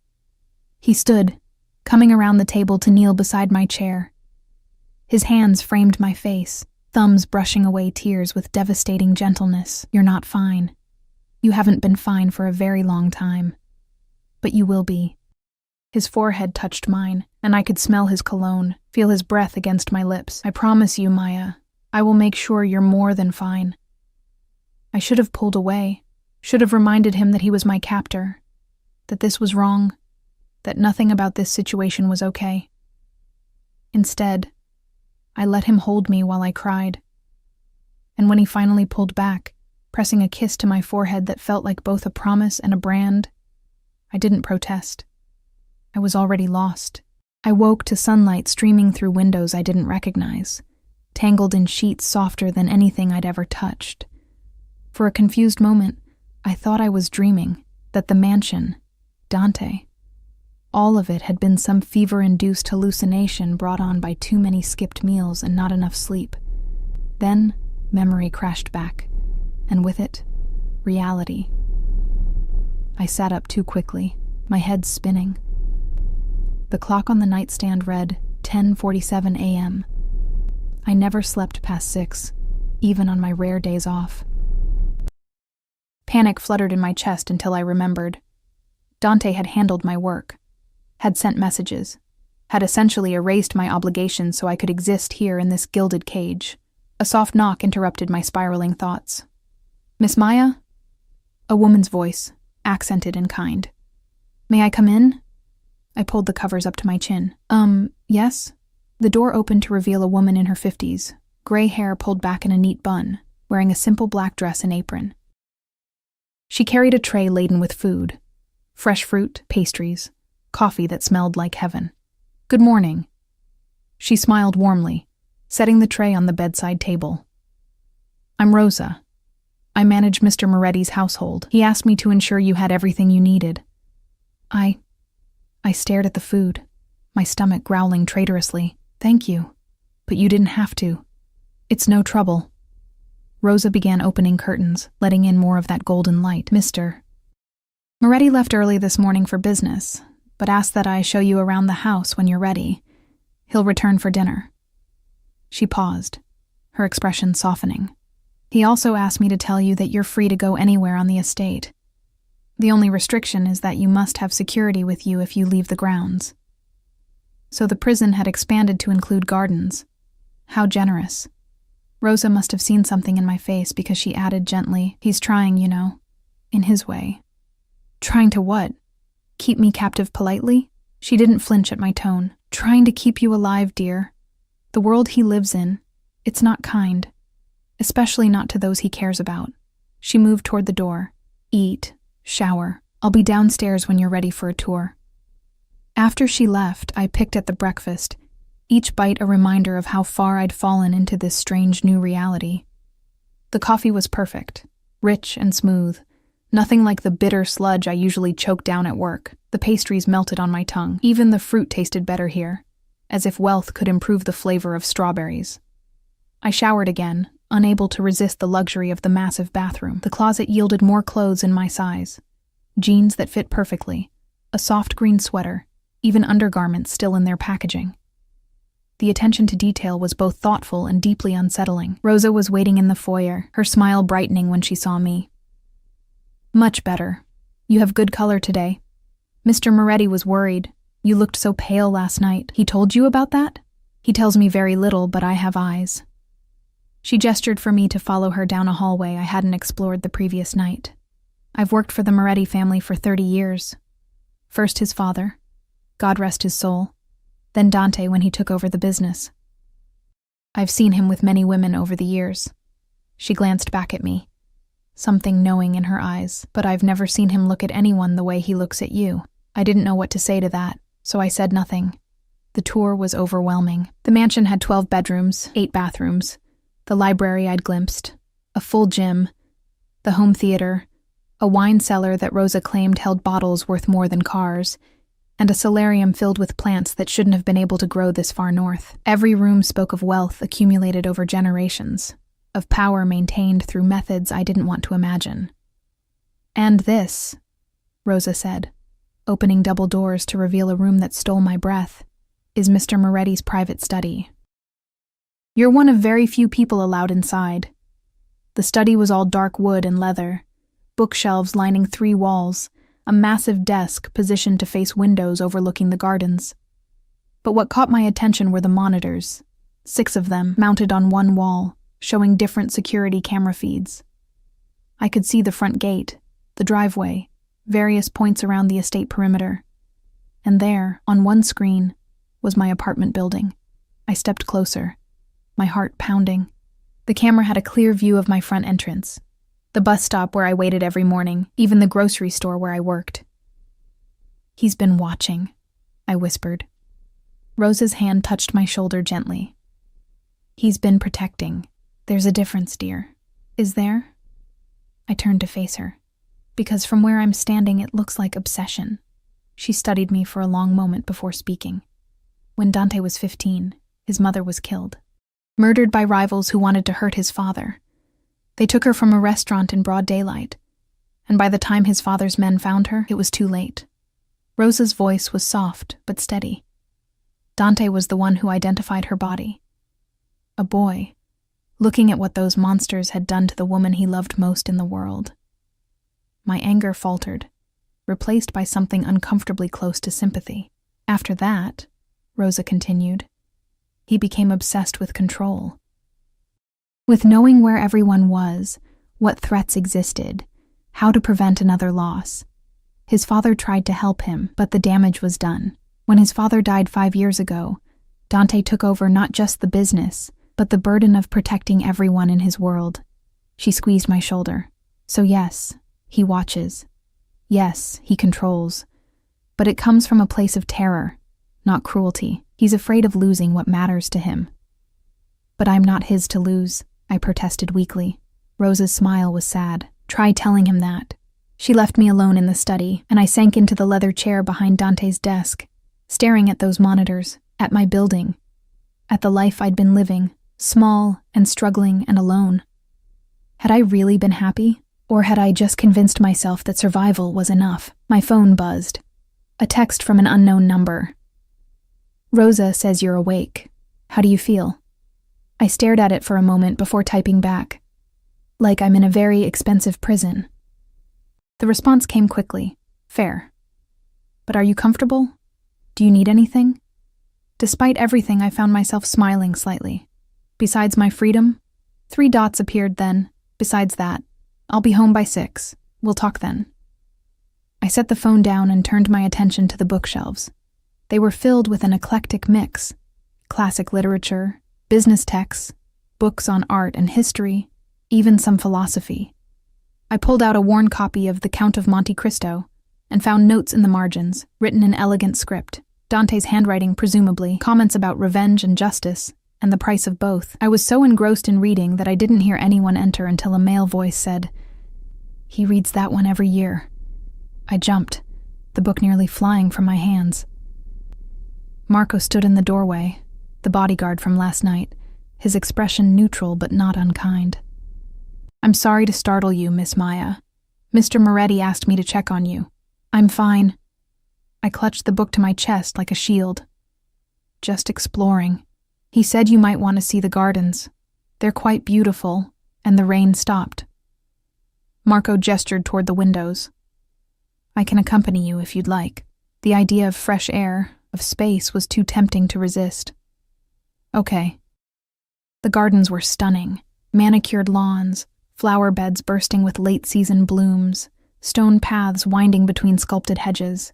He stood, coming around the table to kneel beside my chair. His hands framed my face, thumbs brushing away tears with devastating gentleness. You're not fine. You haven't been fine for a very long time. But you will be. His forehead touched mine, and I could smell his cologne, feel his breath against my lips. I promise you, Maya, I will make sure you're more than fine. I should have pulled away, should have reminded him that he was my captor, that this was wrong, that nothing about this situation was okay. Instead, I let him hold me while I cried. And when he finally pulled back, pressing a kiss to my forehead that felt like both a promise and a brand, I didn't protest. I was already lost. I woke to sunlight streaming through windows I didn't recognize, tangled in sheets softer than anything I'd ever touched. For a confused moment, I thought I was dreaming, that the mansion, Dante, all of it had been some fever-induced hallucination brought on by too many skipped meals and not enough sleep. Then, memory crashed back, and with it, reality. I sat up too quickly, my head spinning. The clock on the nightstand read 10:47 a.m. I never slept past 6, even on my rare days off. Panic fluttered in my chest until I remembered. Dante had handled my work, had sent messages, had essentially erased my obligations so I could exist here in this gilded cage. A soft knock interrupted my spiraling thoughts. "Miss Maya?" A woman's voice, accented and kind. "May I come in?" I pulled the covers up to my chin. Yes?" The door opened to reveal a woman in her 50s, gray hair pulled back in a neat bun, wearing a simple black dress and apron. She carried a tray laden with food, fresh fruit, pastries, coffee that smelled like heaven. "Good morning." She smiled warmly, setting the tray on the bedside table. "I'm Rosa. I manage Mr. Moretti's household. He asked me to ensure you had everything you needed." I stared at the food, my stomach growling traitorously. "Thank you, but you didn't have to. It's no trouble." Rosa began opening curtains, letting in more of that golden light. "Mr. Moretti left early this morning for business, but asked that I show you around the house when you're ready. He'll return for dinner." She paused, her expression softening. "He also asked me to tell you that you're free to go anywhere on the estate. The only restriction is that you must have security with you if you leave the grounds." So the prison had expanded to include gardens. How generous. Rosa must have seen something in my face because she added gently, "He's trying, you know, in his way." "Trying to what? Keep me captive politely?" She didn't flinch at my tone. "Trying to keep you alive, dear. The world he lives in, it's not kind, especially not to those he cares about." She moved toward the door. "Eat, shower. I'll be downstairs when you're ready for a tour." After she left, I picked at the breakfast, each bite a reminder of how far I'd fallen into this strange new reality. The coffee was perfect, rich and smooth, nothing like the bitter sludge I usually choke down at work. The pastries melted on my tongue. Even the fruit tasted better here, as if wealth could improve the flavor of strawberries. I showered again, unable to resist the luxury of the massive bathroom. The closet yielded more clothes in my size. Jeans that fit perfectly, a soft green sweater, even undergarments still in their packaging. The attention to detail was both thoughtful and deeply unsettling. Rosa was waiting in the foyer, her smile brightening when she saw me. "Much better. You have good color today. Mr. Moretti was worried. You looked so pale last night. He told you about that?" "He tells me very little, but I have eyes." She gestured for me to follow her down a hallway I hadn't explored the previous night. "I've worked for the Moretti family for 30 years. First his father, God rest his soul, then Dante when he took over the business. I've seen him with many women over the years." She glanced back at me, something knowing in her eyes. "But I've never seen him look at anyone the way he looks at you." I didn't know what to say to that, so I said nothing. The tour was overwhelming. The mansion had 12 bedrooms, 8 bathrooms, the library I'd glimpsed, a full gym, the home theater, a wine cellar that Rosa claimed held bottles worth more than cars, and a solarium filled with plants that shouldn't have been able to grow this far north. Every room spoke of wealth accumulated over generations, of power maintained through methods I didn't want to imagine. "And this," Rosa said, opening double doors to reveal a room that stole my breath, "is Mr. Moretti's private study. You're one of very few people allowed inside." The study was all dark wood and leather, bookshelves lining 3 walls, a massive desk positioned to face windows overlooking the gardens. But what caught my attention were the monitors, 6 of them mounted on one wall, showing different security camera feeds. I could see the front gate, the driveway, various points around the estate perimeter. And there, on one screen, was my apartment building. I stepped closer, my heart pounding. The camera had a clear view of my front entrance, the bus stop where I waited every morning, even the grocery store where I worked. "He's been watching," I whispered. Rosa's hand touched my shoulder gently. He's been protecting. There's a difference, dear. Is there? I turned to face her, because from where I'm standing it looks like obsession. She studied me for a long moment before speaking. When Dante was 15, his mother was killed. Murdered by rivals who wanted to hurt his father. They took her from a restaurant in broad daylight, and by the time his father's men found her, it was too late. Rosa's voice was soft but steady. Dante was the one who identified her body. A boy, looking at what those monsters had done to the woman he loved most in the world. My anger faltered, replaced by something uncomfortably close to sympathy. After that, Rosa continued, he became obsessed with control. With knowing where everyone was, what threats existed, how to prevent another loss. His father tried to help him, but the damage was done. When his father died 5 years ago, Dante took over not just the business, but the burden of protecting everyone in his world. She squeezed my shoulder. So yes, he watches. Yes, he controls. But it comes from a place of terror, not cruelty. He's afraid of losing what matters to him. But I'm not his to lose, I protested weakly. Rosa's smile was sad. Try telling him that. She left me alone in the study, and I sank into the leather chair behind Dante's desk, staring at those monitors, at my building, at the life I'd been living, small and struggling and alone. Had I really been happy, or had I just convinced myself that survival was enough? My phone buzzed. A text from an unknown number. Rosa says you're awake. How do you feel? I stared at it for a moment before typing back. Like I'm in a very expensive prison. The response came quickly. Fair. But are you comfortable? Do you need anything? Despite everything, I found myself smiling slightly. Besides my freedom, 3 dots appeared then. Besides that, I'll be home by 6. We'll talk then. I set the phone down and turned my attention to the bookshelves. They were filled with an eclectic mix. Classic literature, business texts, books on art and history, even some philosophy. I pulled out a worn copy of The Count of Monte Cristo and found notes in the margins, written in elegant script. Dante's handwriting, presumably, comments about revenge and justice, and the price of both. I was so engrossed in reading that I didn't hear anyone enter until a male voice said, "He reads that one every year." I jumped, the book nearly flying from my hands. Marco stood in the doorway, the bodyguard from last night, his expression neutral but not unkind. "I'm sorry to startle you, Miss Maya. Mr. Moretti asked me to check on you." "I'm fine." I clutched the book to my chest like a shield. "Just exploring. He said you might want to see the gardens. They're quite beautiful," and the rain stopped. Marco gestured toward the windows. "I can accompany you if you'd like." The idea of fresh air, of space, was too tempting to resist. "Okay." The gardens were stunning. Manicured lawns, flower beds bursting with late-season blooms, stone paths winding between sculpted hedges.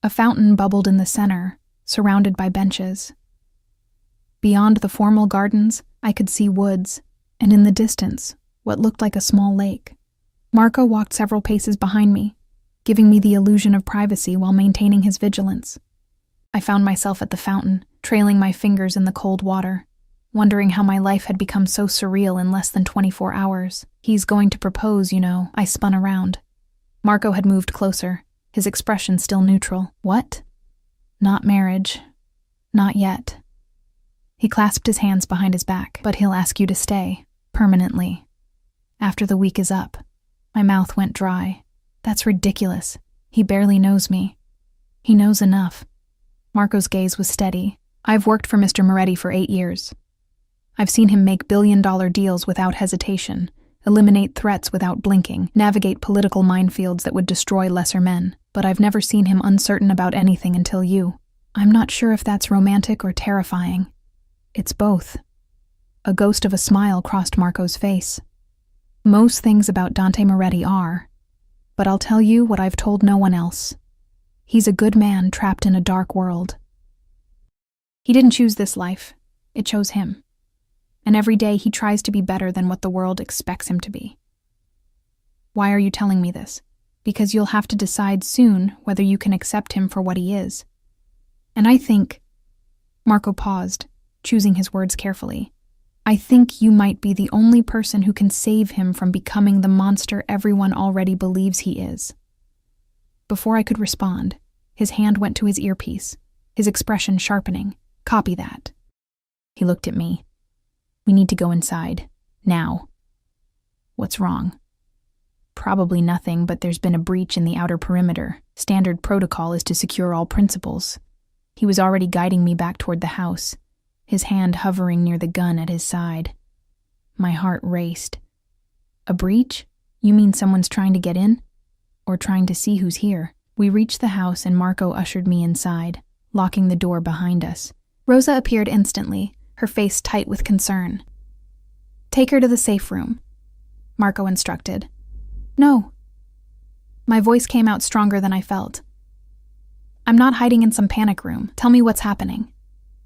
A fountain bubbled in the center, surrounded by benches. Beyond the formal gardens, I could see woods, and in the distance, what looked like a small lake. Marco walked several paces behind me, giving me the illusion of privacy while maintaining his vigilance. I found myself at the fountain, trailing my fingers in the cold water, wondering how my life had become so surreal in less than 24 hours. "He's going to propose, you know." I spun around. Marco had moved closer, his expression still neutral. "What?" "Not marriage. Not yet." He clasped his hands behind his back. "But he'll ask you to stay, permanently, after the week is up." My mouth went dry. "That's ridiculous. He barely knows me." "He knows enough." Marco's gaze was steady. "I've worked for Mr. Moretti for 8 years. I've seen him make billion-dollar deals without hesitation, eliminate threats without blinking, navigate political minefields that would destroy lesser men. But I've never seen him uncertain about anything until you. I'm not sure if that's romantic or terrifying. It's both." A ghost of a smile crossed Marco's face. "Most things about Dante Moretti are, but I'll tell you what I've told no one else. He's a good man trapped in a dark world. He didn't choose this life. It chose him. And every day he tries to be better than what the world expects him to be." "Why are you telling me this?" "Because you'll have to decide soon whether you can accept him for what he is." And I think, Marco paused, choosing his words carefully, I think you might be the only person who can save him from becoming the monster everyone already believes he is. Before I could respond, his hand went to his earpiece, his expression sharpening. Copy that. He looked at me. We need to go inside. Now. What's wrong? Probably nothing, but there's been a breach in the outer perimeter. Standard protocol is to secure all principals. He was already guiding me back toward the house, his hand hovering near the gun at his side. My heart raced. A breach? You mean someone's trying to get in? Or trying to see who's here? We reached the house and Marco ushered me inside, locking the door behind us. Rosa appeared instantly, her face tight with concern. Take her to the safe room, Marco instructed. No. My voice came out stronger than I felt. I'm not hiding in some panic room. Tell me what's happening.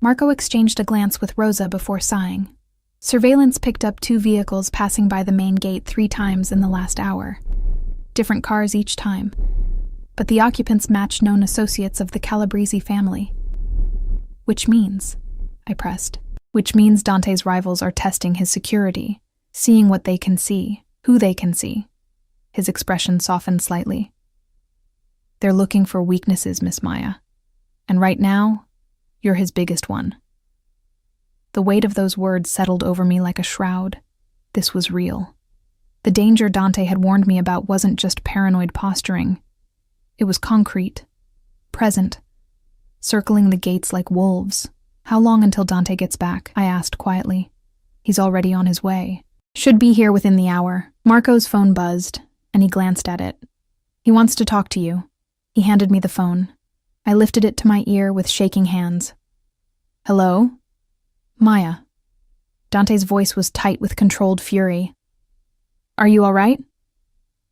Marco exchanged a glance with Rosa before sighing. Surveillance picked up 2 vehicles passing by the main gate 3 times in the last hour. Different cars each time. But the occupants matched known associates of the Calabrese family. Which means, I pressed, which means Dante's rivals are testing his security, seeing what they can see, who they can see. His expression softened slightly. They're looking for weaknesses, Miss Maya. And right now, you're his biggest one. The weight of those words settled over me like a shroud. This was real. The danger Dante had warned me about wasn't just paranoid posturing. It was concrete, present, circling the gates like wolves. How long until Dante gets back? I asked quietly. He's already on his way. Should be here within the hour. Marco's phone buzzed, and he glanced at it. He wants to talk to you. He handed me the phone. I lifted it to my ear with shaking hands. Hello? Maya. Dante's voice was tight with controlled fury. Are you all right?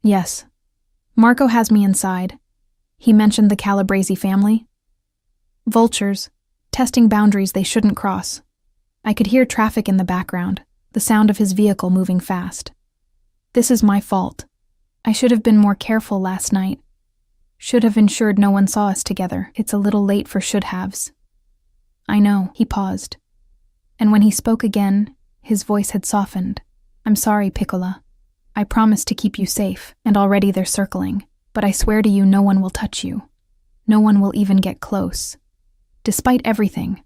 Yes. Marco has me inside. He mentioned the Calabrese family. Vultures, testing boundaries they shouldn't cross. I could hear traffic in the background, the sound of his vehicle moving fast. This is my fault. I should have been more careful last night. Should have ensured no one saw us together. It's a little late for should-haves. I know, he paused. And when he spoke again, his voice had softened. I'm sorry, Piccola. I promised to keep you safe, and already they're circling. But I swear to you no one will touch you. No one will even get close. Despite everything,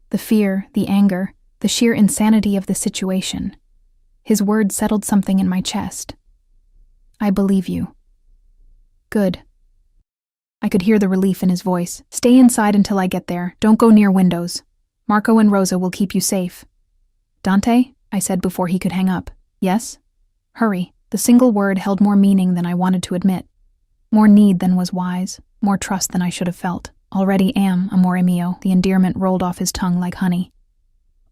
the fear, the anger, the sheer insanity of the situation, his words settled something in my chest. I believe you. Good. I could hear the relief in his voice. Stay inside until I get there. Don't go near windows. Marco and Rosa will keep you safe. Dante, I said before he could hang up. Yes? Hurry. The single word held more meaning than I wanted to admit. More need than was wise, more trust than I should have felt. Already am, amore mio. The endearment rolled off his tongue like honey.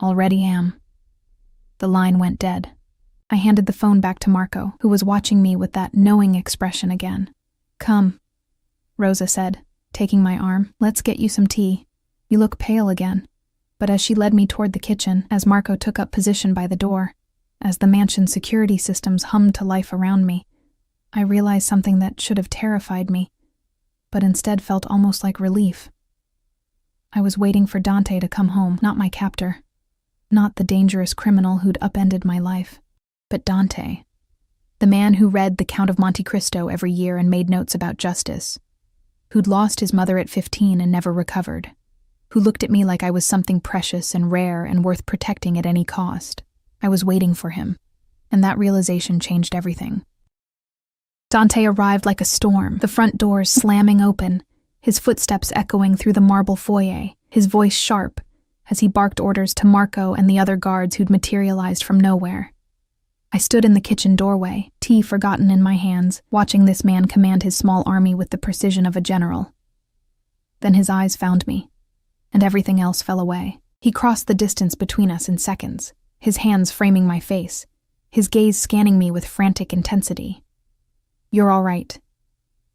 Already am. The line went dead. I handed the phone back to Marco, who was watching me with that knowing expression again. Come, Rosa said, taking my arm. Let's get you some tea. You look pale again. But as she led me toward the kitchen, as Marco took up position by the door, as the mansion's security systems hummed to life around me, I realized something that should have terrified me, but instead felt almost like relief. I was waiting for Dante to come home, not my captor, not the dangerous criminal who'd upended my life, but Dante, the man who read The Count of Monte Cristo every year and made notes about justice, who'd lost his mother at 15 and never recovered, who looked at me like I was something precious and rare and worth protecting at any cost. I was waiting for him, and that realization changed everything. Dante arrived like a storm, the front doors slamming open, his footsteps echoing through the marble foyer, his voice sharp as he barked orders to Marco and the other guards who'd materialized from nowhere. I stood in the kitchen doorway, tea forgotten in my hands, watching this man command his small army with the precision of a general. Then his eyes found me, and everything else fell away. He crossed the distance between us in seconds, his hands framing my face, his gaze scanning me with frantic intensity. You're all right.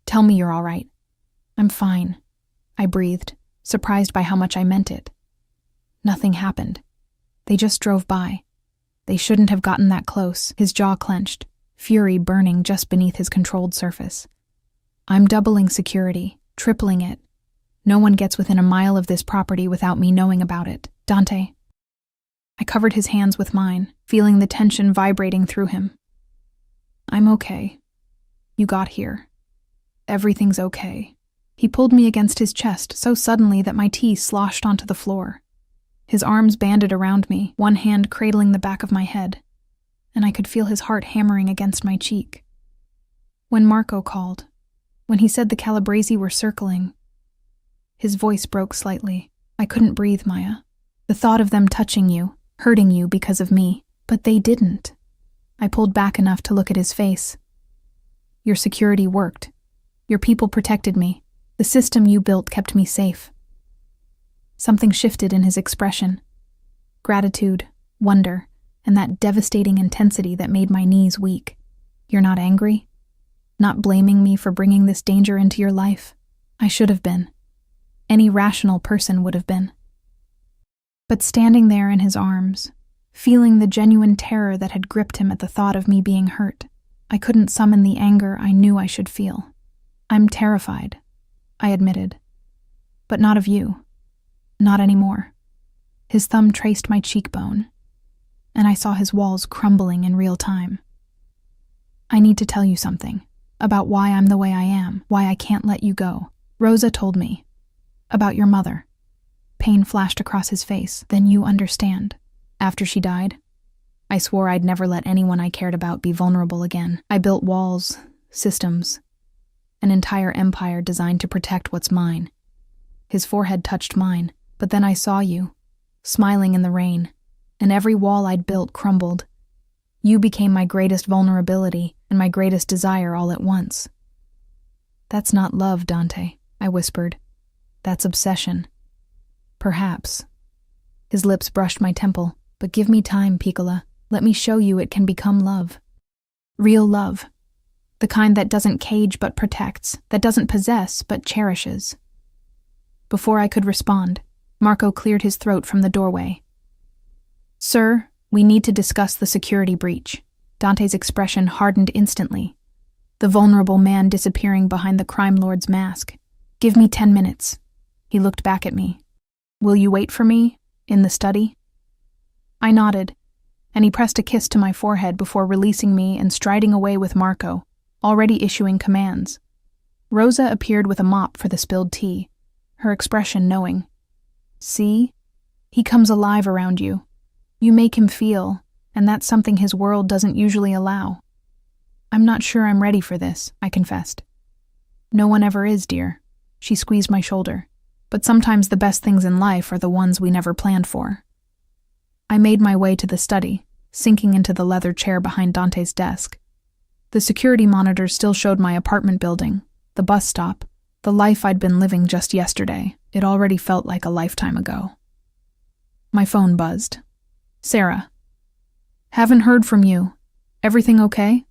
Tell me you're all right. I'm fine, I breathed, surprised by how much I meant it. Nothing happened. They just drove by. They shouldn't have gotten that close, his jaw clenched, fury burning just beneath his controlled surface. I'm doubling security, tripling it. No one gets within a mile of this property without me knowing about it. Dante. I covered his hands with mine, feeling the tension vibrating through him. I'm okay. You got here. Everything's okay. He pulled me against his chest so suddenly that my tea sloshed onto the floor. His arms banded around me, one hand cradling the back of my head, and I could feel his heart hammering against my cheek. When Marco called, when he said the Calabresi were circling, his voice broke slightly. I couldn't breathe, Maya. The thought of them touching you, hurting you because of me, but they didn't. I pulled back enough to look at his face. Your security worked. Your people protected me. The system you built kept me safe. Something shifted in his expression. Gratitude, wonder, and that devastating intensity that made my knees weak. You're not angry? Not blaming me for bringing this danger into your life? I should have been. Any rational person would have been. But standing there in his arms, feeling the genuine terror that had gripped him at the thought of me being hurt, I couldn't summon the anger I knew I should feel. I'm terrified, I admitted. But not of you. Not anymore. His thumb traced my cheekbone, and I saw his walls crumbling in real time. I need to tell you something about why I'm the way I am, why I can't let you go. Rosa told me. About your mother. Pain flashed across his face. Then you understand. After she died, I swore I'd never let anyone I cared about be vulnerable again. I built walls, systems, an entire empire designed to protect what's mine. His forehead touched mine, but then I saw you, smiling in the rain, and every wall I'd built crumbled. You became my greatest vulnerability and my greatest desire all at once. That's not love, Dante, I whispered. That's obsession. Perhaps. His lips brushed my temple. But give me time, Piccola. Let me show you it can become love. Real love. The kind that doesn't cage but protects, that doesn't possess but cherishes. Before I could respond, Marco cleared his throat from the doorway. Sir, we need to discuss the security breach. Dante's expression hardened instantly. The vulnerable man disappearing behind the crime lord's mask. Give me 10 minutes. He looked back at me. Will you wait for me? In the study? I nodded, and he pressed a kiss to my forehead before releasing me and striding away with Marco, already issuing commands. Rosa appeared with a mop for the spilled tea, her expression knowing. See? He comes alive around you. You make him feel, and that's something his world doesn't usually allow. I'm not sure I'm ready for this, I confessed. No one ever is, dear. She squeezed my shoulder. But sometimes the best things in life are the ones we never planned for. I made my way to the study, sinking into the leather chair behind Dante's desk. The security monitors still showed my apartment building, the bus stop, the life I'd been living just yesterday. It already felt like a lifetime ago. My phone buzzed. Sarah. Haven't heard from you. Everything okay?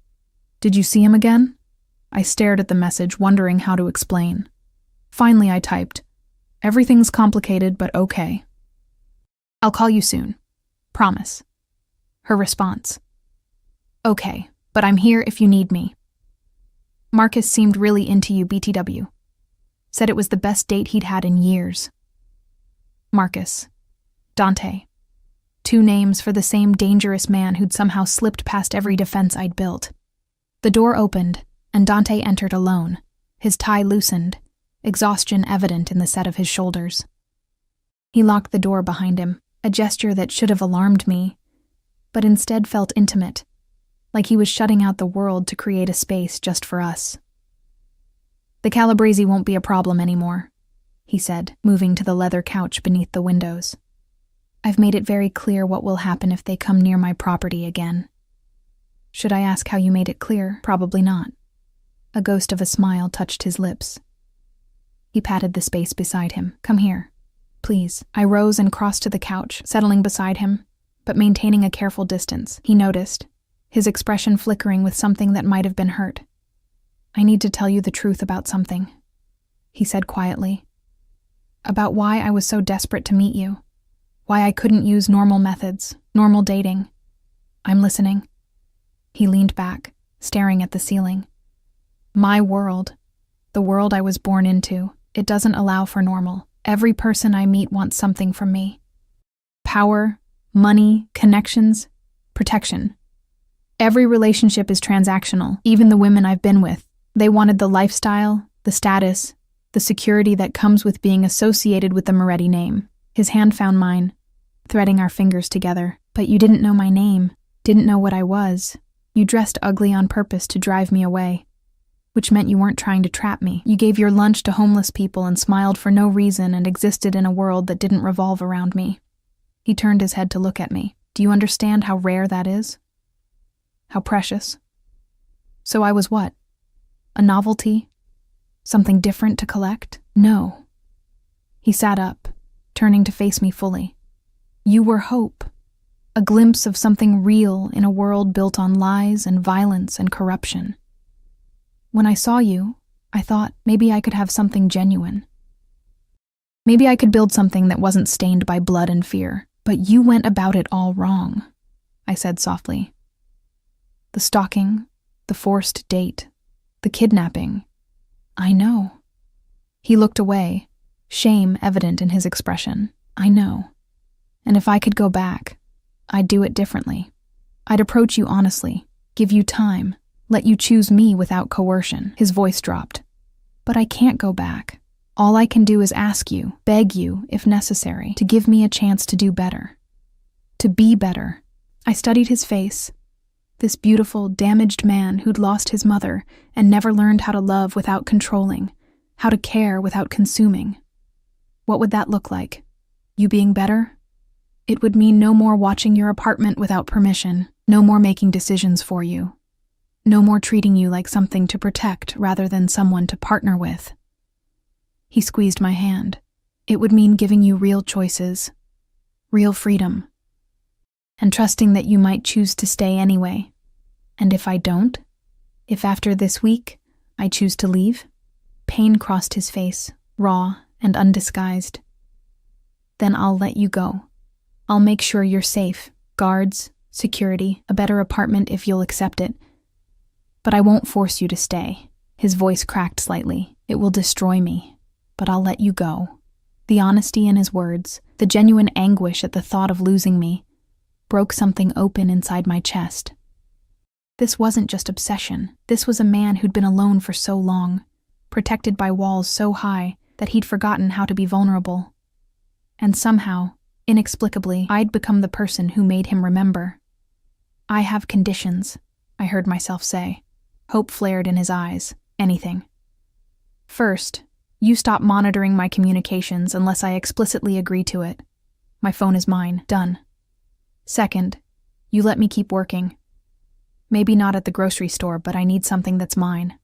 Did you see him again? I stared at the message, wondering how to explain. Finally, I typed, Everything's complicated, but okay. I'll call you soon. Promise. Her response. Okay, but I'm here if you need me. Marcus seemed really into you, BTW. Said it was the best date he'd had in years. Marcus. Dante. 2 names for the same dangerous man who'd somehow slipped past every defense I'd built. The door opened, and Dante entered alone, his tie loosened, exhaustion evident in the set of his shoulders. He locked the door behind him, a gesture that should have alarmed me, but instead felt intimate, like he was shutting out the world to create a space just for us. The Calabresi won't be a problem anymore, he said, moving to the leather couch beneath the windows. I've made it very clear what will happen if they come near my property again. Should I ask how you made it clear? Probably not. A ghost of a smile touched his lips. He patted the space beside him. Come here, please. I rose and crossed to the couch, settling beside him, but maintaining a careful distance. He noticed, his expression flickering with something that might have been hurt. I need to tell you the truth about something, he said quietly. About why I was so desperate to meet you. Why I couldn't use normal methods, normal dating. I'm listening. He leaned back, staring at the ceiling. My world, the world I was born into, it doesn't allow for normal. Every person I meet wants something from me. Power, money, connections, protection. Every relationship is transactional, even the women I've been with. They wanted the lifestyle, the status, the security that comes with being associated with the Moretti name. His hand found mine, threading our fingers together. But you didn't know my name, didn't know what I was. You dressed ugly on purpose to drive me away, which meant you weren't trying to trap me. You gave your lunch to homeless people and smiled for no reason and existed in a world that didn't revolve around me. He turned his head to look at me. Do you understand how rare that is? How precious? So I was what? A novelty? Something different to collect? No. He sat up, turning to face me fully. You were hope. A glimpse of something real in a world built on lies and violence and corruption. When I saw you, I thought maybe I could have something genuine. Maybe I could build something that wasn't stained by blood and fear. But you went about it all wrong, I said softly. The stalking, the forced date, the kidnapping. I know. He looked away, shame evident in his expression. I know. And if I could go back, I'd do it differently. I'd approach you honestly, give you time, let you choose me without coercion. His voice dropped. But I can't go back. All I can do is ask you, beg you, if necessary, to give me a chance to do better. To be better. I studied his face. This beautiful, damaged man who'd lost his mother and never learned how to love without controlling, how to care without consuming. What would that look like? You being better? It would mean no more watching your apartment without permission, no more making decisions for you, no more treating you like something to protect rather than someone to partner with. He squeezed my hand. It would mean giving you real choices, real freedom, and trusting that you might choose to stay anyway. And if I don't, if after this week I choose to leave, pain crossed his face, raw and undisguised, then I'll let you go. I'll make sure you're safe, guards, security, a better apartment if you'll accept it. But I won't force you to stay. His voice cracked slightly. It will destroy me. But I'll let you go. The honesty in his words, the genuine anguish at the thought of losing me, broke something open inside my chest. This wasn't just obsession. This was a man who'd been alone for so long, protected by walls so high that he'd forgotten how to be vulnerable. And somehow, inexplicably, I'd become the person who made him remember. I have conditions, I heard myself say. Hope flared in his eyes. Anything. First, you stop monitoring my communications unless I explicitly agree to it. My phone is mine. Done. Second, you let me keep working. Maybe not at the grocery store, but I need something that's mine.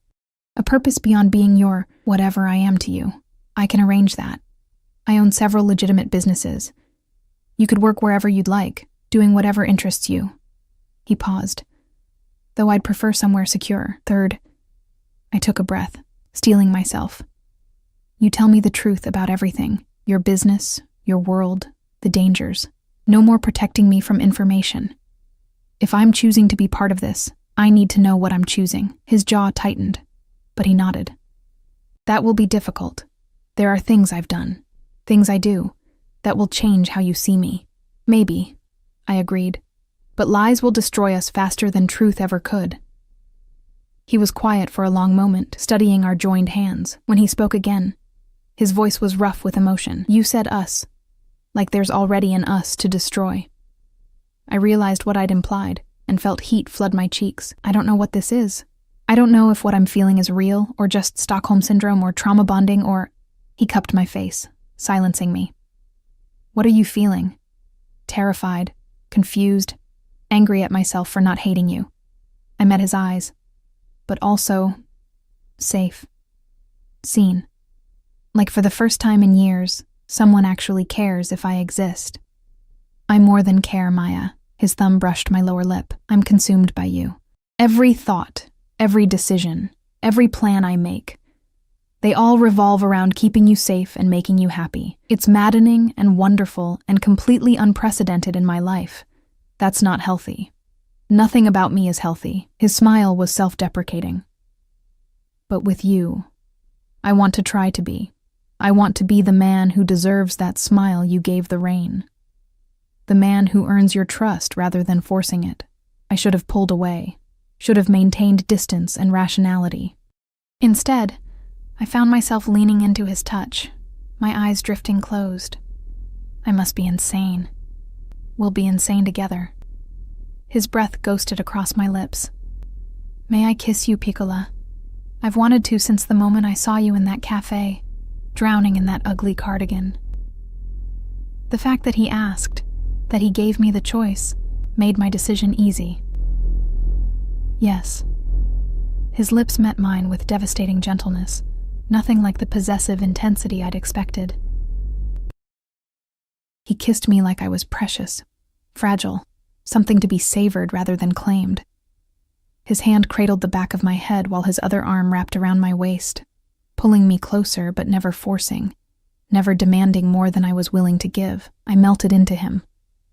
A purpose beyond being your whatever I am to you. I can arrange that. I own several legitimate businesses. You could work wherever you'd like, doing whatever interests you. He paused. Though I'd prefer somewhere secure. Third, I took a breath, steeling myself. You tell me the truth about everything. Your business, your world, the dangers. No more protecting me from information. If I'm choosing to be part of this, I need to know what I'm choosing. His jaw tightened, but he nodded. That will be difficult. There are things I've done, things I do, that will change how you see me. Maybe, I agreed. But lies will destroy us faster than truth ever could. He was quiet for a long moment, studying our joined hands. When he spoke again, his voice was rough with emotion. You said us, like there's already an us to destroy. I realized what I'd implied, and felt heat flood my cheeks. I don't know what this is. I don't know if what I'm feeling is real, or just Stockholm Syndrome, or trauma bonding, or... He cupped my face, silencing me. What are you feeling? Terrified, confused, angry at myself for not hating you. I met his eyes, but also safe, seen. Like for the first time in years, someone actually cares if I exist. I more than care, Maya. His thumb brushed my lower lip. I'm consumed by you. Every thought, every decision, every plan I make, they all revolve around keeping you safe and making you happy. It's maddening and wonderful and completely unprecedented in my life. That's not healthy. Nothing about me is healthy. His smile was self-deprecating. But with you, I want to try to be. I want to be the man who deserves that smile you gave the rain. The man who earns your trust rather than forcing it. I should have pulled away, should have maintained distance and rationality. Instead, I found myself leaning into his touch, my eyes drifting closed. I must be insane. We'll be insane together. His breath ghosted across my lips. May I kiss you, Piccola? I've wanted to since the moment I saw you in that cafe, drowning in that ugly cardigan. The fact that he asked, that he gave me the choice, made my decision easy. Yes. His lips met mine with devastating gentleness, nothing like the possessive intensity I'd expected. He kissed me like I was precious, fragile, something to be savored rather than claimed. His hand cradled the back of my head while his other arm wrapped around my waist, pulling me closer but never forcing, never demanding more than I was willing to give. I melted into him,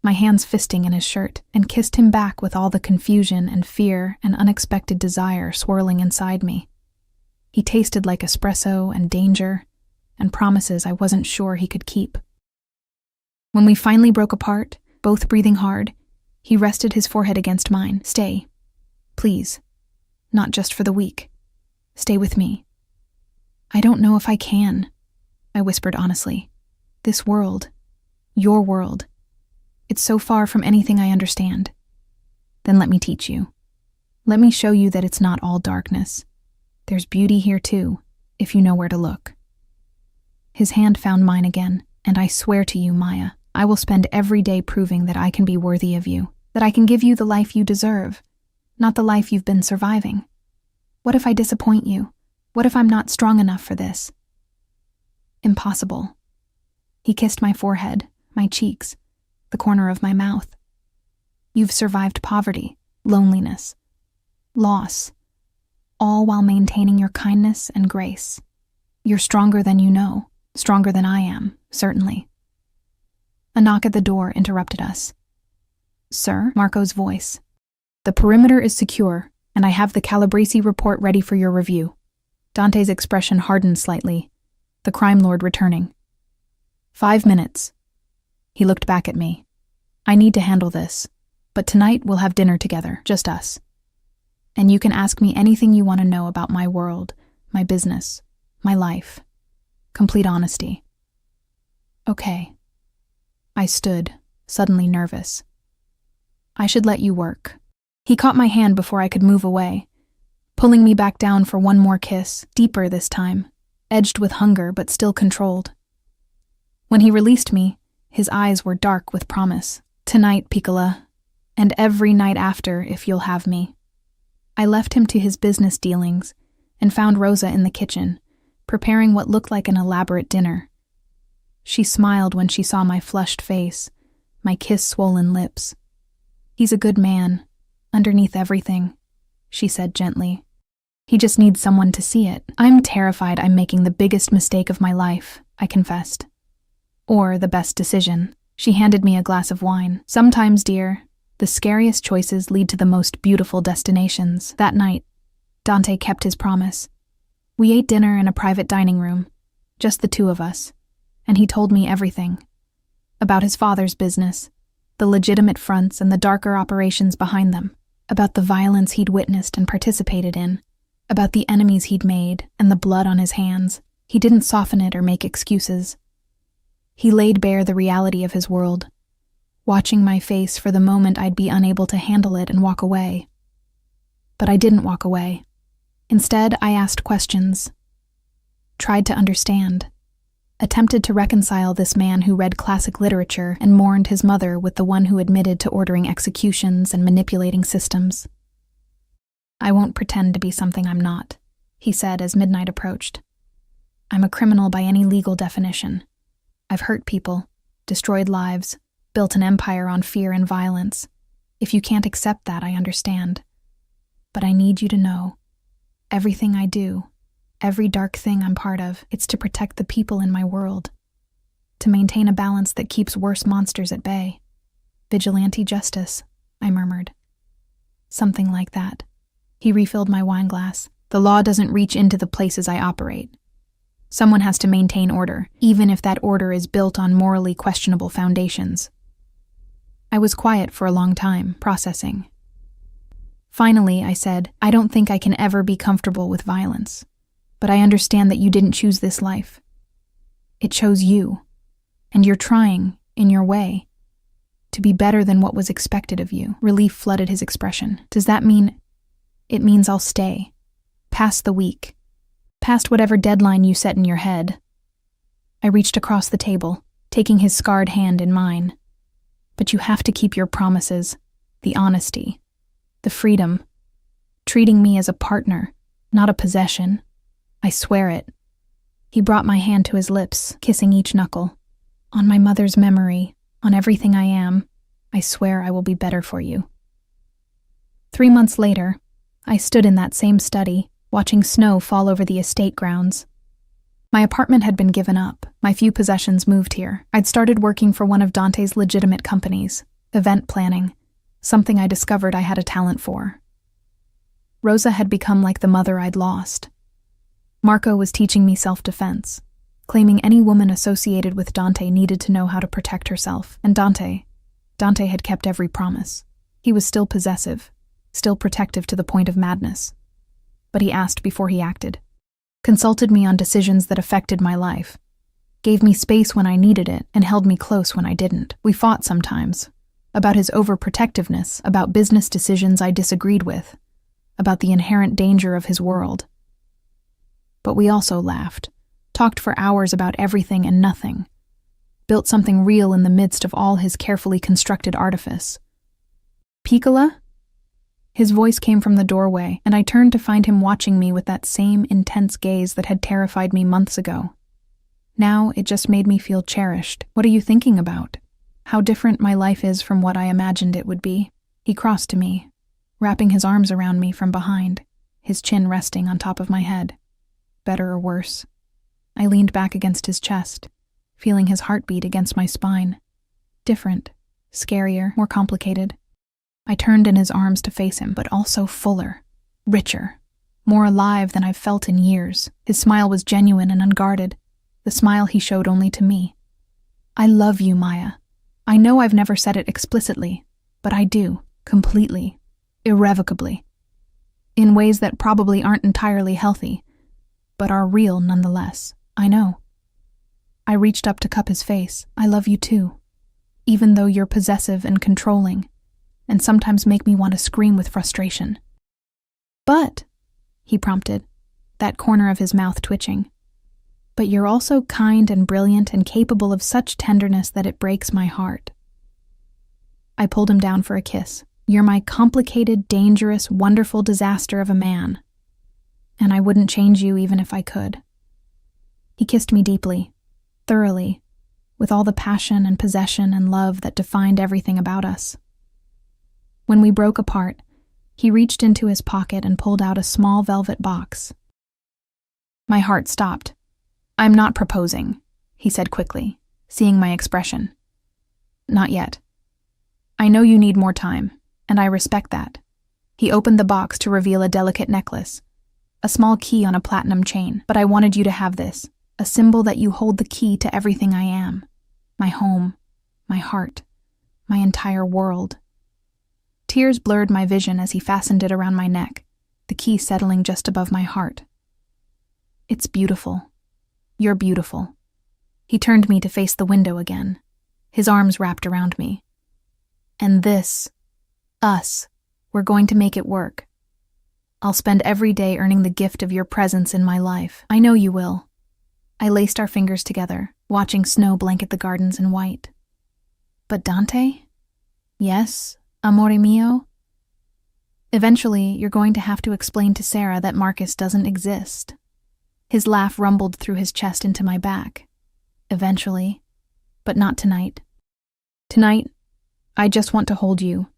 my hands fisting in his shirt, and kissed him back with all the confusion and fear and unexpected desire swirling inside me. He tasted like espresso and danger, and promises I wasn't sure he could keep. When we finally broke apart, both breathing hard, he rested his forehead against mine. Stay. Please. Not just for the week. Stay with me. I don't know if I can, I whispered honestly. This world, your world, it's so far from anything I understand. Then let me teach you. Let me show you that it's not all darkness. There's beauty here too, if you know where to look. His hand found mine again, and I swear to you, Maya, I will spend every day proving that I can be worthy of you, that I can give you the life you deserve, not the life you've been surviving. What if I disappoint you? What if I'm not strong enough for this? Impossible. He kissed my forehead, my cheeks, the corner of my mouth. You've survived poverty, loneliness, loss, all while maintaining your kindness and grace. You're stronger than you know, stronger than I am, certainly. A knock at the door interrupted us. Sir, Marco's voice. The perimeter is secure, and I have the Calabrese report ready for your review. Dante's expression hardened slightly, the crime lord returning. 5 minutes. He looked back at me. I need to handle this, but tonight we'll have dinner together, just us. And you can ask me anything you want to know about my world, my business, my life. Complete honesty. Okay. I stood, suddenly nervous. I should let you work. He caught my hand before I could move away, pulling me back down for one more kiss, deeper this time, edged with hunger but still controlled. When he released me, his eyes were dark with promise. Tonight, Piccola, and every night after if you'll have me. I left him to his business dealings and found Rosa in the kitchen, preparing what looked like an elaborate dinner. She smiled when she saw my flushed face, my kiss-swollen lips. He's a good man, underneath everything, she said gently. He just needs someone to see it. I'm terrified I'm making the biggest mistake of my life, I confessed. Or the best decision. She handed me a glass of wine. Sometimes, dear, the scariest choices lead to the most beautiful destinations. That night, Dante kept his promise. We ate dinner in a private dining room, just the two of us, and he told me everything. About his father's business, the legitimate fronts and the darker operations behind them, about the violence he'd witnessed and participated in, about the enemies he'd made and the blood on his hands. He didn't soften it or make excuses. He laid bare the reality of his world, watching my face for the moment I'd be unable to handle it and walk away. But I didn't walk away. Instead, I asked questions, tried to understand, attempted to reconcile this man who read classic literature and mourned his mother with the one who admitted to ordering executions and manipulating systems. I won't pretend to be something I'm not, he said as midnight approached. I'm a criminal by any legal definition. I've hurt people, destroyed lives, built an empire on fear and violence. If you can't accept that, I understand. But I need you to know, everything I do, every dark thing I'm part of, it's to protect the people in my world, to maintain a balance that keeps worse monsters at bay. Vigilante justice, I murmured. Something like that. He refilled my wine glass. The law doesn't reach into the places I operate. Someone has to maintain order, even if that order is built on morally questionable foundations. I was quiet for a long time, processing. Finally, I said, I don't think I can ever be comfortable with violence, but I understand that you didn't choose this life. It chose you, and you're trying, in your way, to be better than what was expected of you. Relief flooded his expression. Does that mean? It means I'll stay, past the week, past whatever deadline you set in your head. I reached across the table, taking his scarred hand in mine. But you have to keep your promises, the honesty, the freedom, treating me as a partner, not a possession. I swear it. He brought my hand to his lips, kissing each knuckle. On my mother's memory, on everything I am, I swear I will be better for you. 3 months later, I stood in that same study, watching snow fall over the estate grounds. My apartment had been given up, my few possessions moved here. I'd started working for one of Dante's legitimate companies, event planning, something I discovered I had a talent for. Rosa had become like the mother I'd lost. Marco was teaching me self-defense, claiming any woman associated with Dante needed to know how to protect herself. And Dante had kept every promise. He was still possessive, still protective to the point of madness. But he asked before he acted, consulted me on decisions that affected my life, gave me space when I needed it, and held me close when I didn't. We fought sometimes, about his overprotectiveness, about business decisions I disagreed with, about the inherent danger of his world. But we also laughed, talked for hours about everything and nothing, built something real in the midst of all his carefully constructed artifice. Piccola? His voice came from the doorway, and I turned to find him watching me with that same intense gaze that had terrified me months ago. Now it just made me feel cherished. What are you thinking about? How different my life is from what I imagined it would be. He crossed to me, wrapping his arms around me from behind, his chin resting on top of my head. Better or worse? I leaned back against his chest, feeling his heartbeat against my spine. Different, scarier, more complicated. I turned in his arms to face him, but also fuller, richer, more alive than I've felt in years. His smile was genuine and unguarded, the smile he showed only to me. I love you, Maya. I know I've never said it explicitly, but I do, completely, irrevocably. In ways that probably aren't entirely healthy, but are real nonetheless. I know. I reached up to cup his face. I love you too, even though you're possessive and controlling, and sometimes make me want to scream with frustration. But, he prompted, that corner of his mouth twitching, but you're also kind and brilliant and capable of such tenderness that it breaks my heart. I pulled him down for a kiss. You're my complicated, dangerous, wonderful disaster of a man, and I wouldn't change you even if I could. He kissed me deeply, thoroughly, with all the passion and possession and love that defined everything about us. When we broke apart, he reached into his pocket and pulled out a small velvet box. My heart stopped. I'm not proposing, he said quickly, seeing my expression. Not yet. I know you need more time, and I respect that. He opened the box to reveal a delicate necklace, a small key on a platinum chain. But I wanted you to have this, a symbol that you hold the key to everything I am. My home, my heart, my entire world. Tears blurred my vision as he fastened it around my neck, the key settling just above my heart. It's beautiful. You're beautiful. He turned me to face the window again, his arms wrapped around me. And this, us, we're going to make it work. I'll spend every day earning the gift of your presence in my life. I know you will. I laced our fingers together, watching snow blanket the gardens in white. But Dante? Yes, amore mio? Eventually, you're going to have to explain to Sarah that Marcus doesn't exist. His laugh rumbled through his chest into my back. Eventually, but not tonight. Tonight, I just want to hold you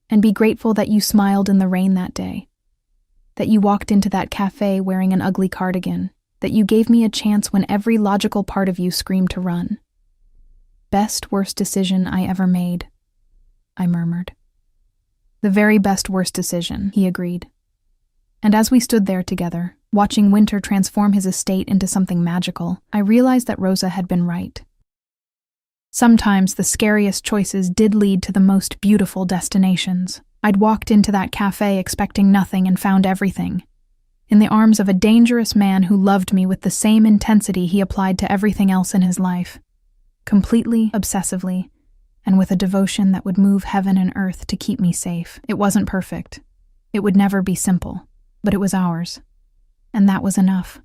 and be grateful that you smiled in the rain that day, that you walked into that cafe wearing an ugly cardigan, that you gave me a chance when every logical part of you screamed to run. Best, worst decision I ever made, I murmured. The very best, worst decision, he agreed. And as we stood there together, watching Winter transform his estate into something magical, I realized that Rosa had been right. Sometimes the scariest choices did lead to the most beautiful destinations. I'd walked into that cafe expecting nothing and found everything. In the arms of a dangerous man who loved me with the same intensity he applied to everything else in his life. Completely, obsessively, and with a devotion that would move heaven and earth to keep me safe. It wasn't perfect. It would never be simple, but it was ours. And that was enough.